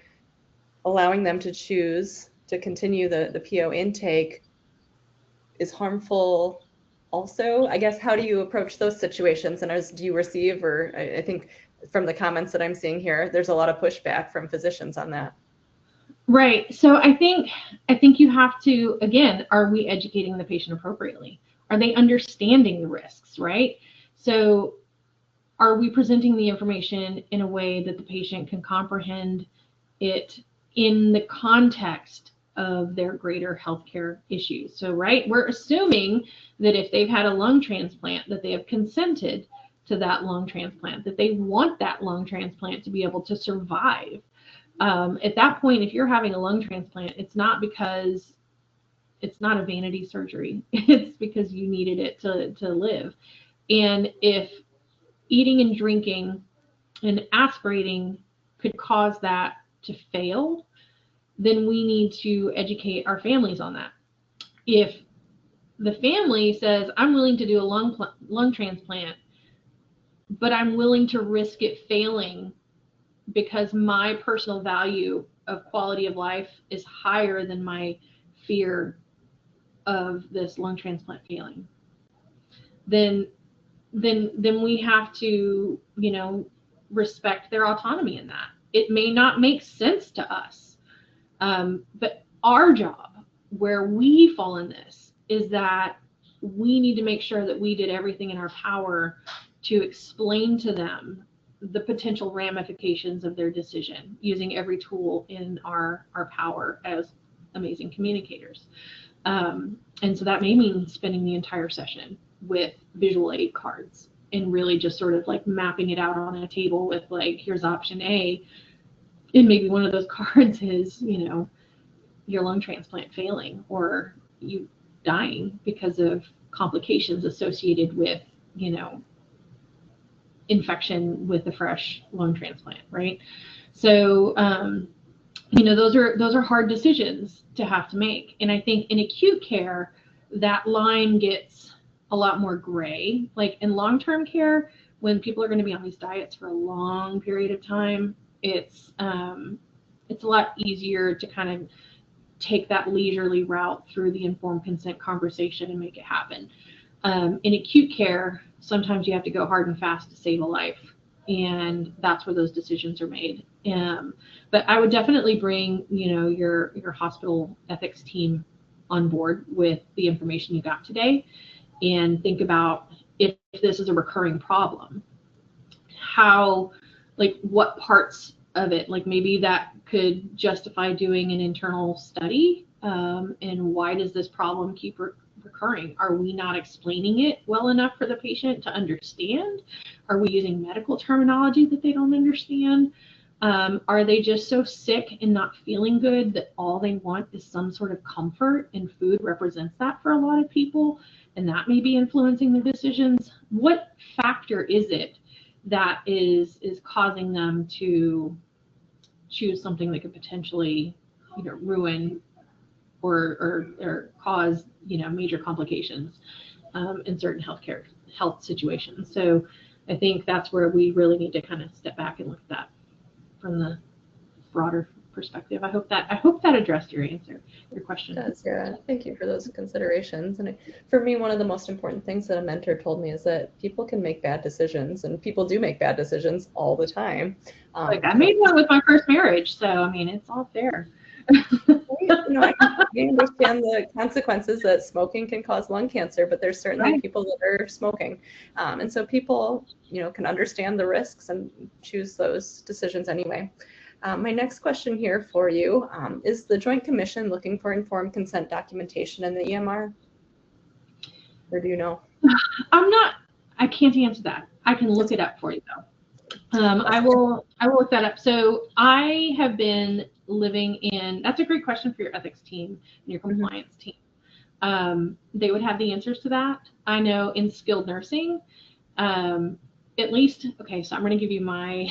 A: allowing them to choose to continue the PO intake is harmful also. I guess, how do you approach those situations? And do you receive, or I think from the comments that I'm seeing here, there's a lot of pushback from physicians on that.
B: Right. So I think you have to, again, are we educating the patient appropriately? Are they understanding the risks, right? So are we presenting the information in a way that the patient can comprehend it in the context of their greater healthcare issues? So, right, we're assuming that if they've had a lung transplant, that they have consented to that lung transplant, that they want that lung transplant to be able to survive. At that point, if you're having a lung transplant, it's not because it's not a vanity surgery. It's because you needed it to live. And if eating and drinking and aspirating could cause that to fail, then we need to educate our families on that. If the family says, I'm willing to do a lung transplant, but I'm willing to risk it failing because my personal value of quality of life is higher than my fear of this lung transplant failing, then we have to, respect their autonomy in that. It may not make sense to us, but our job, where we fall in this, is that we need to make sure that we did everything in our power to explain to them the potential ramifications of their decision, using every tool in our power as amazing communicators. And so that may mean spending the entire session with visual aid cards and really just sort of like mapping it out on a table with, like, here's option A. And maybe one of those cards is, your lung transplant failing, or you dying because of complications associated with, infection with a fresh lung transplant, right? So, those are hard decisions to have to make. And I think in acute care, that line gets a lot more gray. Like in long-term care, when people are going to be on these diets for a long period of time, it's a lot easier to kind of take that leisurely route through the informed consent conversation and make it happen. In acute care, sometimes you have to go hard and fast to save a life, and that's where those decisions are made. But I would definitely bring, your hospital ethics team on board with the information you got today, and think about, if this is a recurring problem, how, like, what parts of it, like maybe that could justify doing an internal study, and why does this problem keep recurring? Are we not explaining it well enough for the patient to understand? Are we using medical terminology that they don't understand? Are they just so sick and not feeling good that all they want is some sort of comfort, and food represents that for a lot of people, and that may be influencing their decisions? What factor is it that is causing them to choose something that could potentially, ruin or cause, major complications in certain health situations? So I think that's where we really need to kind of step back and look at that from the broader perspective. I hope that addressed your question.
A: It does, yeah. Thank you for those considerations. And for me, one of the most important things that a mentor told me is that people can make bad decisions, and people do make bad decisions all the time.
B: Like, I made one with my first marriage, so I mean, it's all fair.
A: I understand the consequences that smoking can cause lung cancer, but there's certainly
B: Right.
A: people that are smoking, and so people, can understand the risks and choose those decisions anyway. My next question here for you is the Joint Commission looking for informed consent documentation in the EMR? Or do you know?
B: I can't answer that. I can look it up for you though. I will look that up. So I have been living in, that's a great question for your ethics team and your compliance team. They would have the answers to that. I know in skilled nursing, at least, okay, so I'm going to give you my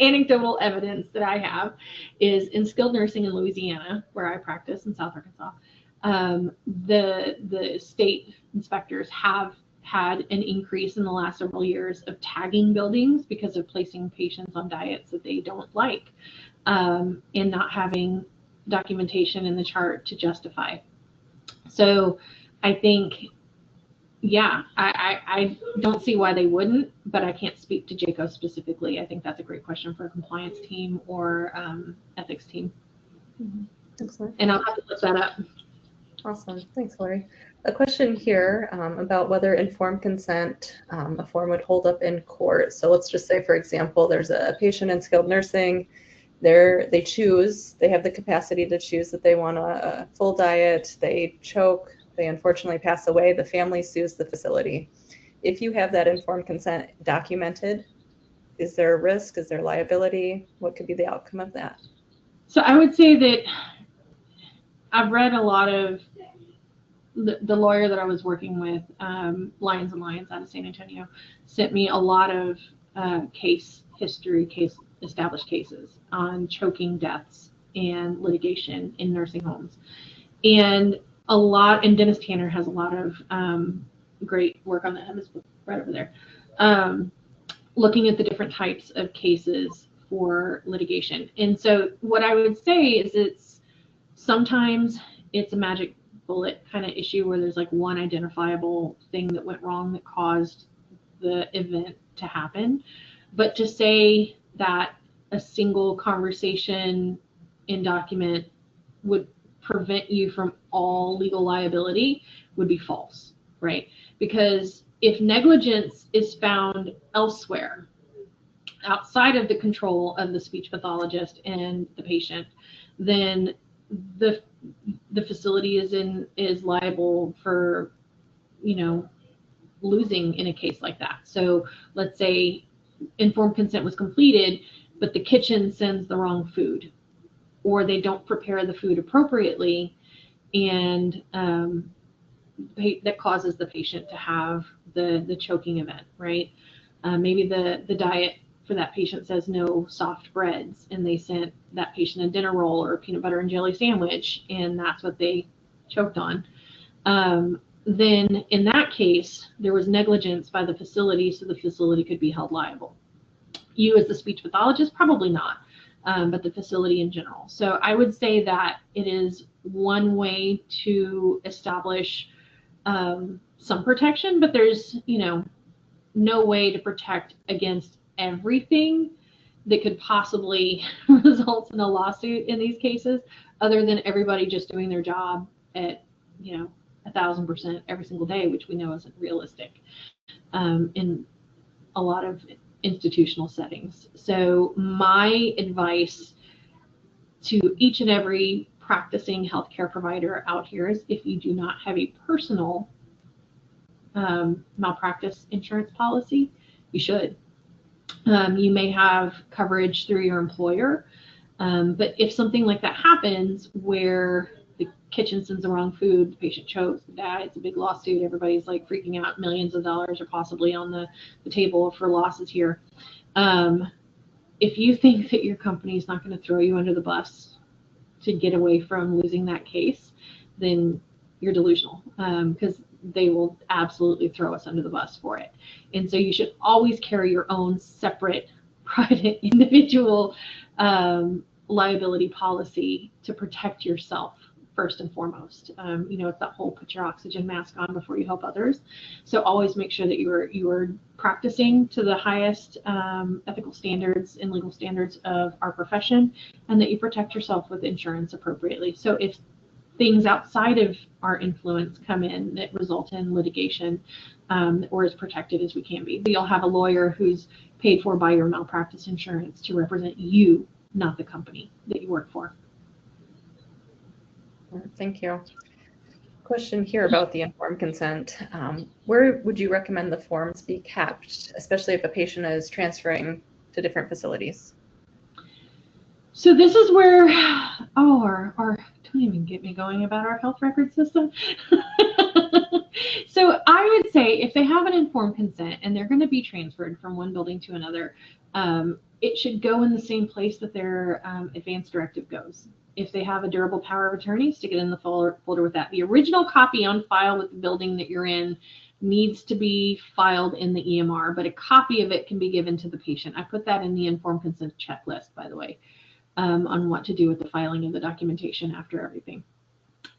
B: anecdotal evidence that I have is in skilled nursing in Louisiana, where I practice in South Arkansas. The state inspectors have had an increase in the last several years of tagging buildings because of placing patients on diets that they don't like, and not having documentation in the chart to justify. So I think, yeah, I don't see why they wouldn't, but I can't speak to JACO specifically. I think that's a great question for a compliance team or ethics team.
A: Excellent.
B: And I'll have to look that up.
A: Awesome. Thanks, Lori. A question here about whether informed consent, a form would hold up in court. So let's just say, for example, there's a patient in skilled nursing. They have the capacity to choose that they want a full diet. They choke. They unfortunately pass away. The family sues the facility. If you have that informed consent documented, is there a risk? Is there liability? What could be the outcome of that?
B: So I would say that I've read a lot of the lawyer that I was working with, Lions and Lions out of San Antonio, sent me a lot of case established cases on choking deaths and litigation in nursing homes. And Dennis Tanner has a lot of great work on that. I have his book right over there, looking at the different types of cases for litigation. And so what I would say is sometimes it's a magic bullet kind of issue where there's like one identifiable thing that went wrong that caused the event to happen. But to say that a single conversation in document would prevent you from all legal liability would be false, right? Because if negligence is found elsewhere outside of the control of the speech pathologist and the patient, then the facility is liable for, losing in a case like that. So let's say informed consent was completed, but the kitchen sends the wrong food, or they don't prepare the food appropriately, and that causes the patient to have the choking event, right? Maybe the diet for that patient says no soft breads, and they sent that patient a dinner roll or a peanut butter and jelly sandwich, and that's what they choked on. Then in that case, there was negligence by the facility, so the facility could be held liable. You as the speech pathologist, probably not, but the facility in general. So I would say that it is one way to establish some protection, but there's, no way to protect against everything that could possibly result in a lawsuit in these cases, other than everybody just doing their job at 1,000% every single day, which we know isn't realistic in a lot of institutional settings. So my advice to each and every practicing healthcare provider out here is, if you do not have a personal malpractice insurance policy, you should. You may have coverage through your employer, but if something like that happens where the kitchen sends the wrong food, the patient chokes, it's a big lawsuit, everybody's like freaking out, millions of dollars are possibly on the table for losses here. If you think that your company is not going to throw you under the bus to get away from losing that case, then you're delusional, because they will absolutely throw us under the bus for it. And so you should always carry your own separate, private, individual liability policy to protect yourself first and foremost. It's that whole put your oxygen mask on before you help others. So always make sure that you are practicing to the highest ethical standards and legal standards of our profession, and that you protect yourself with insurance appropriately. So if things outside of our influence come in that result in litigation, or as protected as we can be, you'll have a lawyer who's paid for by your malpractice insurance to represent you, not the company that you work for.
A: Thank you. Question here about the informed consent. Where would you recommend the forms be kept, especially if a patient is transferring to different facilities?
B: So this is where, don't even get me going about our health record system. So I would say if they have an informed consent and they're going to be transferred from one building to another, it should go in the same place that their advance directive goes. If they have a durable power of attorney, stick it in the folder with that. The original copy on file with the building that you're in needs to be filed in the EMR, but a copy of it can be given to the patient. I put that in the informed consent checklist, by the way, on what to do with the filing of the documentation after everything.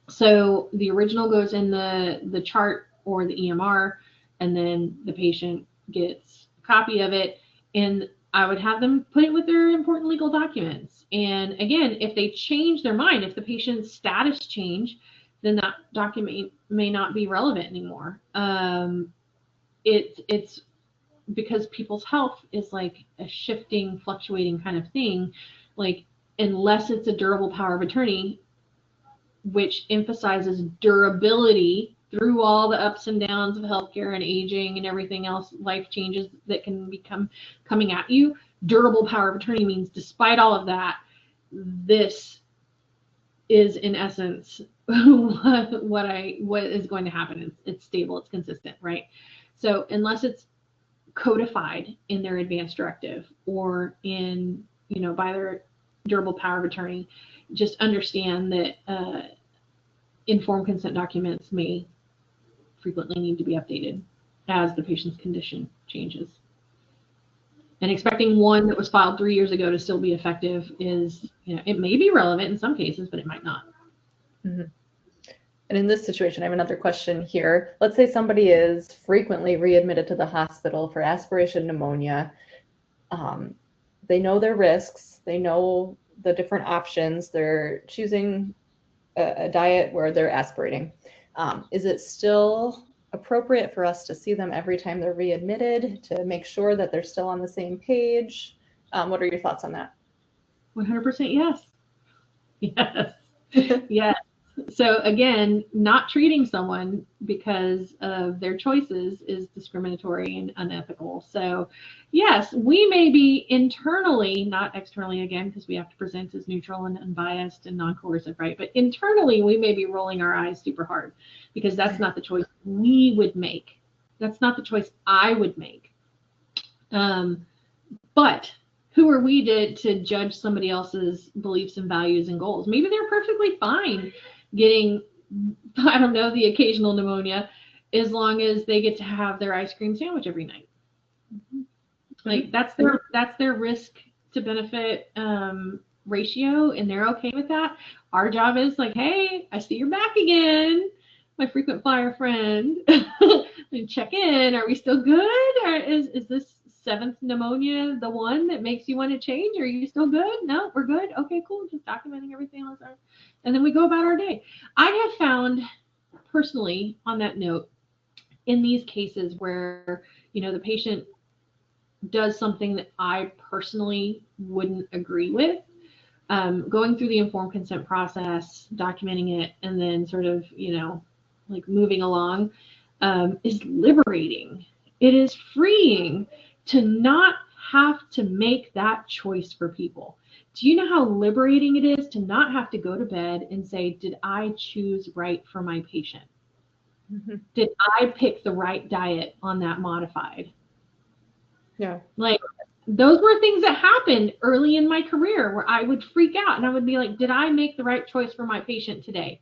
B: So the original goes in the chart or the EMR, and then the patient gets a copy of it, and I would have them put it with their important legal documents. And again, if they change their mind, if the patient's status change, then that document may not be relevant anymore. It's because people's health is like a shifting, fluctuating kind of thing. Like, unless it's a durable power of attorney, which emphasizes durability through all the ups and downs of healthcare and aging and everything else, life changes that can become coming at you. Durable power of attorney means despite all of that, this is in essence what is going to happen. It's stable, it's consistent, right? So unless it's codified in their advance directive or in, by their durable power of attorney, just understand that informed consent documents may frequently need to be updated as the patient's condition changes. And expecting one that was filed 3 years ago to still be effective is, it may be relevant in some cases, but it might not.
A: Mm-hmm. And in this situation, I have another question here. Let's say somebody is frequently readmitted to the hospital for aspiration pneumonia. They know their risks. They know the different options. They're choosing a diet where they're aspirating. Is it still appropriate for us to see them every time they're readmitted to make sure that they're still on the same page? What are your thoughts on that?
B: 100% yes. Yes. Yes. So again, not treating someone because of their choices is discriminatory and unethical. So yes, we may be internally, not externally again, because we have to present as neutral and unbiased and non-coercive, right? But internally, we may be rolling our eyes super hard because that's not the choice we would make. That's not the choice I would make. But who are we to judge somebody else's beliefs and values and goals? Maybe they're perfectly fine getting, I don't know, the occasional pneumonia, as long as they get to have their ice cream sandwich every night. Like that's their risk to benefit ratio, and they're okay with that. Our job is like, hey, I see you're back again, my frequent flyer friend. Check in. Are we still good? Or is this 7th pneumonia the one that makes you want to change? Are you still good? No, we're good. Okay, cool. Just documenting everything else. And then we go about our day. I have found personally, on that note, in these cases where, the patient does something that I personally wouldn't agree with, going through the informed consent process, documenting it, and then sort of, like moving along, is liberating. It is freeing to not have to make that choice for people. Do you know how liberating it is to not have to go to bed and say, did I choose right for my patient? Mm-hmm. Did I pick the right diet on that modified?
A: Yeah.
B: Like, those were things that happened early in my career where I would freak out and I would be like, did I make the right choice for my patient today?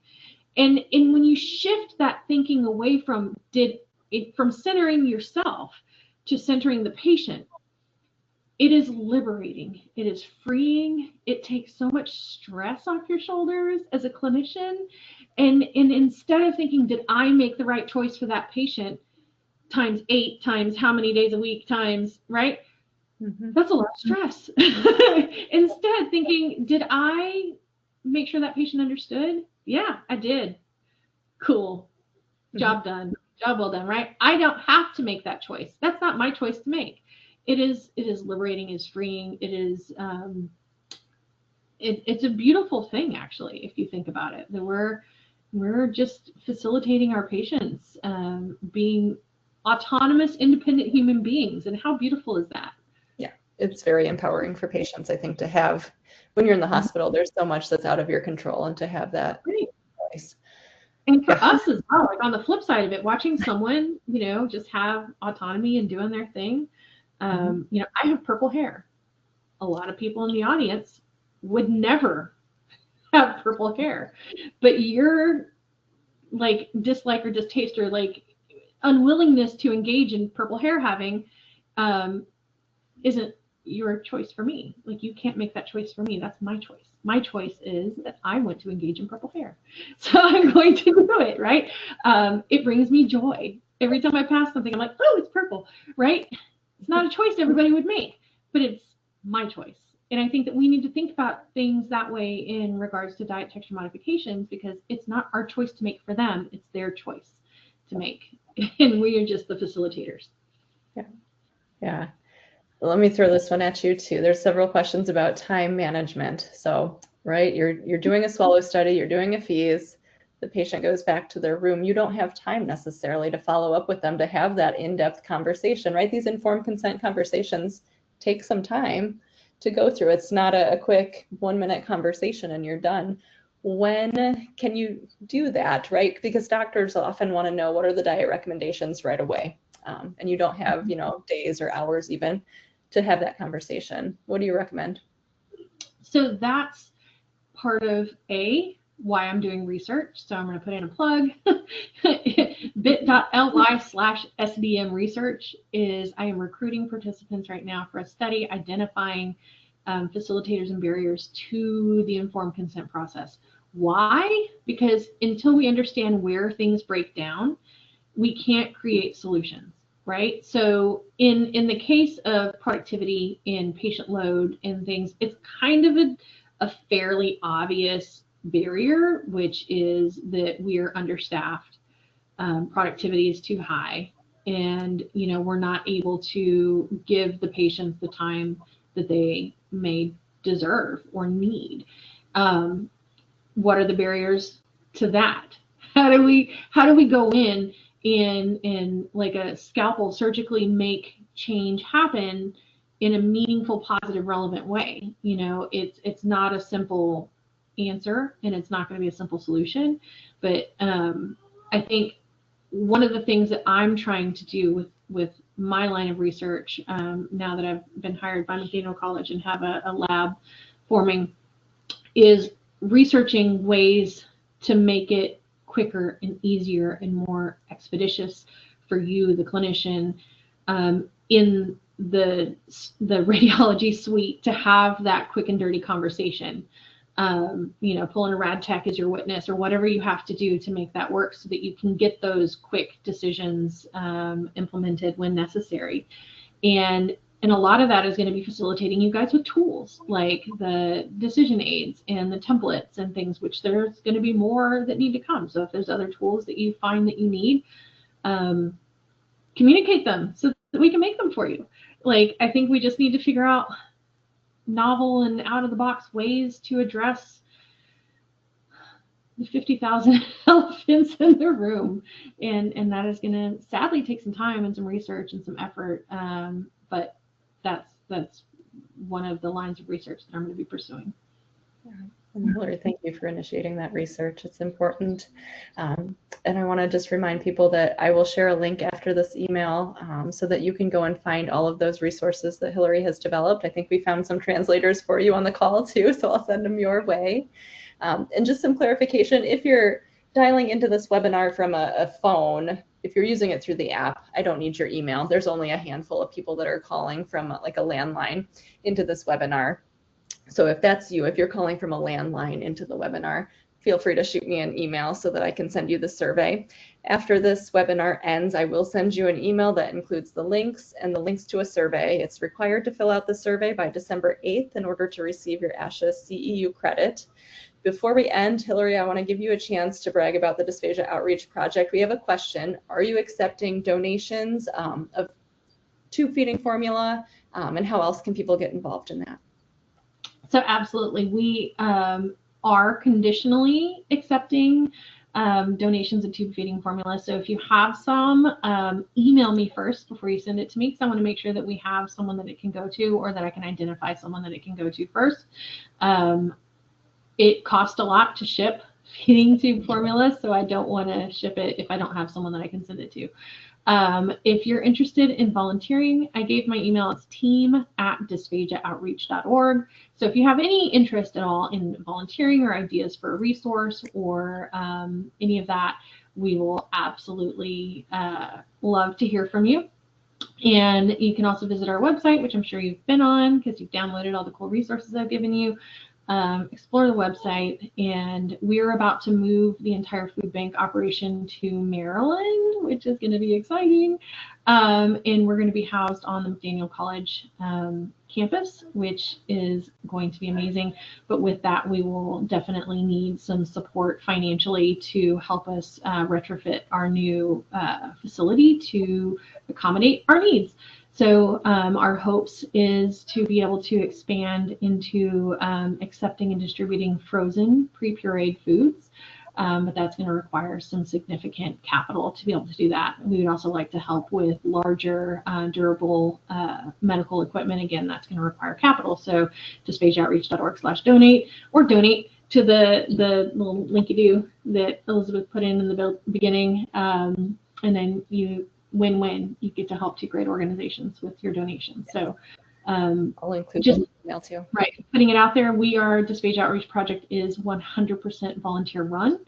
B: And when you shift that thinking away from centering yourself to centering the patient, it is liberating. It is freeing. It takes so much stress off your shoulders as a clinician. And instead of thinking, did I make the right choice for that patient times 8 times how many days a week times, right? Mm-hmm. That's a lot of stress. Instead thinking, did I make sure that patient understood? Yeah, I did. Cool. Job done. Job well done, right? I don't have to make that choice. That's not my choice to make. It is liberating, it is freeing, it is it's a beautiful thing, actually, if you think about it, that we're just facilitating our patients being autonomous, independent human beings. And how beautiful is that?
A: Yeah, it's very empowering for patients, I think, to have, when you're in the hospital, there's so much that's out of your control, and to have that voice.
B: And for us as well, like on the flip side of it, watching someone, just have autonomy and doing their thing. I have purple hair. A lot of people in the audience would never have purple hair, but your like dislike or distaste or like unwillingness to engage in purple hair having isn't your choice for me. Like, you can't make that choice for me. That's my choice. My choice is that I want to engage in purple hair, so I'm going to do it, right? It brings me joy. Every time I pass something, I'm like, oh, it's purple, right? It's not a choice everybody would make, but it's my choice. And I think that we need to think about things that way in regards to diet texture modifications, because it's not our choice to make for them, it's their choice to make. And we are just the facilitators.
A: Yeah. Let me throw this one at you too. There's several questions about time management. So, right, you're doing a swallow study, you're doing a FEES, the patient goes back to their room. You don't have time necessarily to follow up with them, to have that in-depth conversation, right? These informed consent conversations take some time to go through. It's not a quick 1-minute conversation and you're done. When can you do that, right? Because doctors often want to know, what are the diet recommendations right away? And you don't have, days or hours even to have that conversation. What do you recommend?
B: So that's part of why I'm doing research. So I'm going to put in a plug. bit.ly/SDM research is I am recruiting participants right now for a study identifying facilitators and barriers to the informed consent process. Why? Because until we understand where things break down, we can't create solutions, right? So in the case of productivity and patient load and things, it's kind of a fairly obvious barrier, which is that we are understaffed, productivity is too high, and we're not able to give the patients the time that they may deserve or need. What are the barriers to that? How do we go in and like a scalpel surgically make change happen in a meaningful, positive, relevant way? It's not a simple answer, and it's not going to be a simple solution, but I think one of the things that I'm trying to do with my line of research, now that I've been hired by McDaniel College and have a lab forming, is researching ways to make it quicker and easier and more expeditious for you, the clinician, in the radiology suite, to have that quick and dirty conversation. Pulling a rad tech as your witness, or whatever you have to do to make that work, so that you can get those quick decisions implemented when necessary. And a lot of that is going to be facilitating you guys with tools like the decision aids and the templates and things, which there's going to be more that need to come. So if there's other tools that you find that you need, communicate them so that we can make them for you. Like, I think we just need to figure out novel and out-of-the-box ways to address the 50,000 elephants in the room, and that is going to sadly take some time and some research and some effort, but that's one of the lines of research that I'm going to be pursuing.
A: And Hillary, thank you for initiating that research. It's important. And I want to just remind people that I will share a link after this email so that you can go and find all of those resources that Hillary has developed. I think we found some translators for you on the call too, so I'll send them your way. And just some clarification, if you're dialing into this webinar from a phone, if you're using it through the app, I don't need your email. There's only a handful of people that are calling from like a landline into this webinar. So if that's you, if you're calling from a landline into the webinar, feel free to shoot me an email so that I can send you the survey. After this webinar ends, I will send you an email that includes the links and the links to a survey. It's required to fill out the survey by December 8th in order to receive your ASHA CEU credit. Before we end, Hillary, I want to give you a chance to brag about the Dysphagia Outreach Project. We have a question. Are you accepting donations of tube feeding formula, and how else can people get involved in that?
B: So absolutely, we are conditionally accepting donations of tube feeding formula. So if you have some, email me first before you send it to me, because I want to make sure that we have someone that it can go to, or that I can identify someone that it can go to first. It costs a lot to ship feeding tube formula, so I don't want to ship it if I don't have someone that I can send it to. If you're interested in volunteering, I gave my email. It's team@dysphagiaoutreach.org. So if you have any interest at all in volunteering or ideas for a resource or any of that, we will absolutely love to hear from you. And you can also visit our website, which I'm sure you've been on because you've downloaded all the cool resources I've given you. Explore the website, and we're about to move the entire food bank operation to Maryland, which is going to be exciting. And we're going to be housed on the McDaniel College campus, which is going to be amazing. But with that, we will definitely need some support financially to help us retrofit our new facility to accommodate our needs. So our hopes is to be able to expand into accepting and distributing frozen pre-pureed foods, but that's going to require some significant capital to be able to do that. We would also like to help with larger durable medical equipment. Again, that's going to require capital. So dysphagiaoutreach.org/donate, or donate to the little linky-do that Elizabeth put in the beginning, and then you win-win. You get to help two great organizations with your donations. So
A: I'll include
B: just
A: the email too.
B: Right, putting it out there. Our Dysphagia Outreach Project is 100% volunteer run.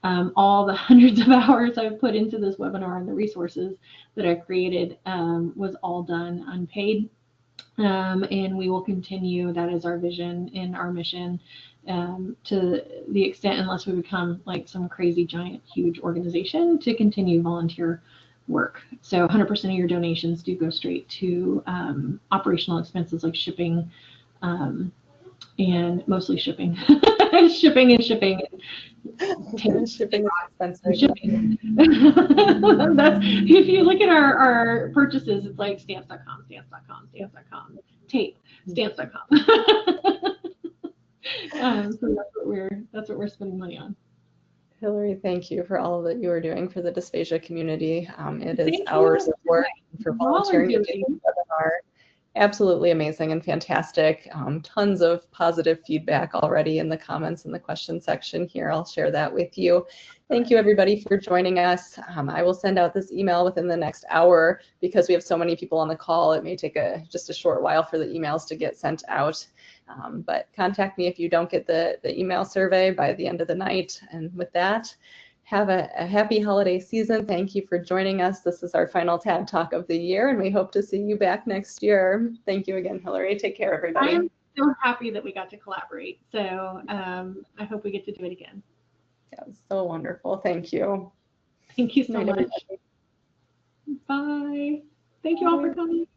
B: All the hundreds of hours I've put into this webinar and the resources that I created was all done unpaid. And we will continue. That is our vision and our mission, to the extent, unless we become like some crazy giant huge organization, to continue volunteer work. So 100% of your donations do go straight to operational expenses like shipping, and mostly shipping. shipping and shipping
A: Shipping is expensive.
B: shipping. That's, if you look at our purchases, it's like stamps.com, stamps.com, stamps.com, tape, stamps.com. So that's what we're spending money on.
A: Hillary, thank you for all that you are doing for the dysphagia community. It is hours of work for volunteering to do this webinar. Absolutely amazing and fantastic. Tons of positive feedback already in the comments in the question section here. I'll share that with you. Thank you everybody for joining us. I will send out this email within the next hour because we have so many people on the call. It may take just a short while for the emails to get sent out. But contact me if you don't get the email survey by the end of the night. And with that, have a happy holiday season. Thank you for joining us. This is our final TAD Talk of the year, and we hope to see you back next year. Thank you again, Hillary. Take care, everybody.
B: I am so happy that we got to collaborate. So I hope we get to do it again.
A: Yeah, it was so wonderful. Thank you.
B: Thank you so much. Bye. Thank you all for coming.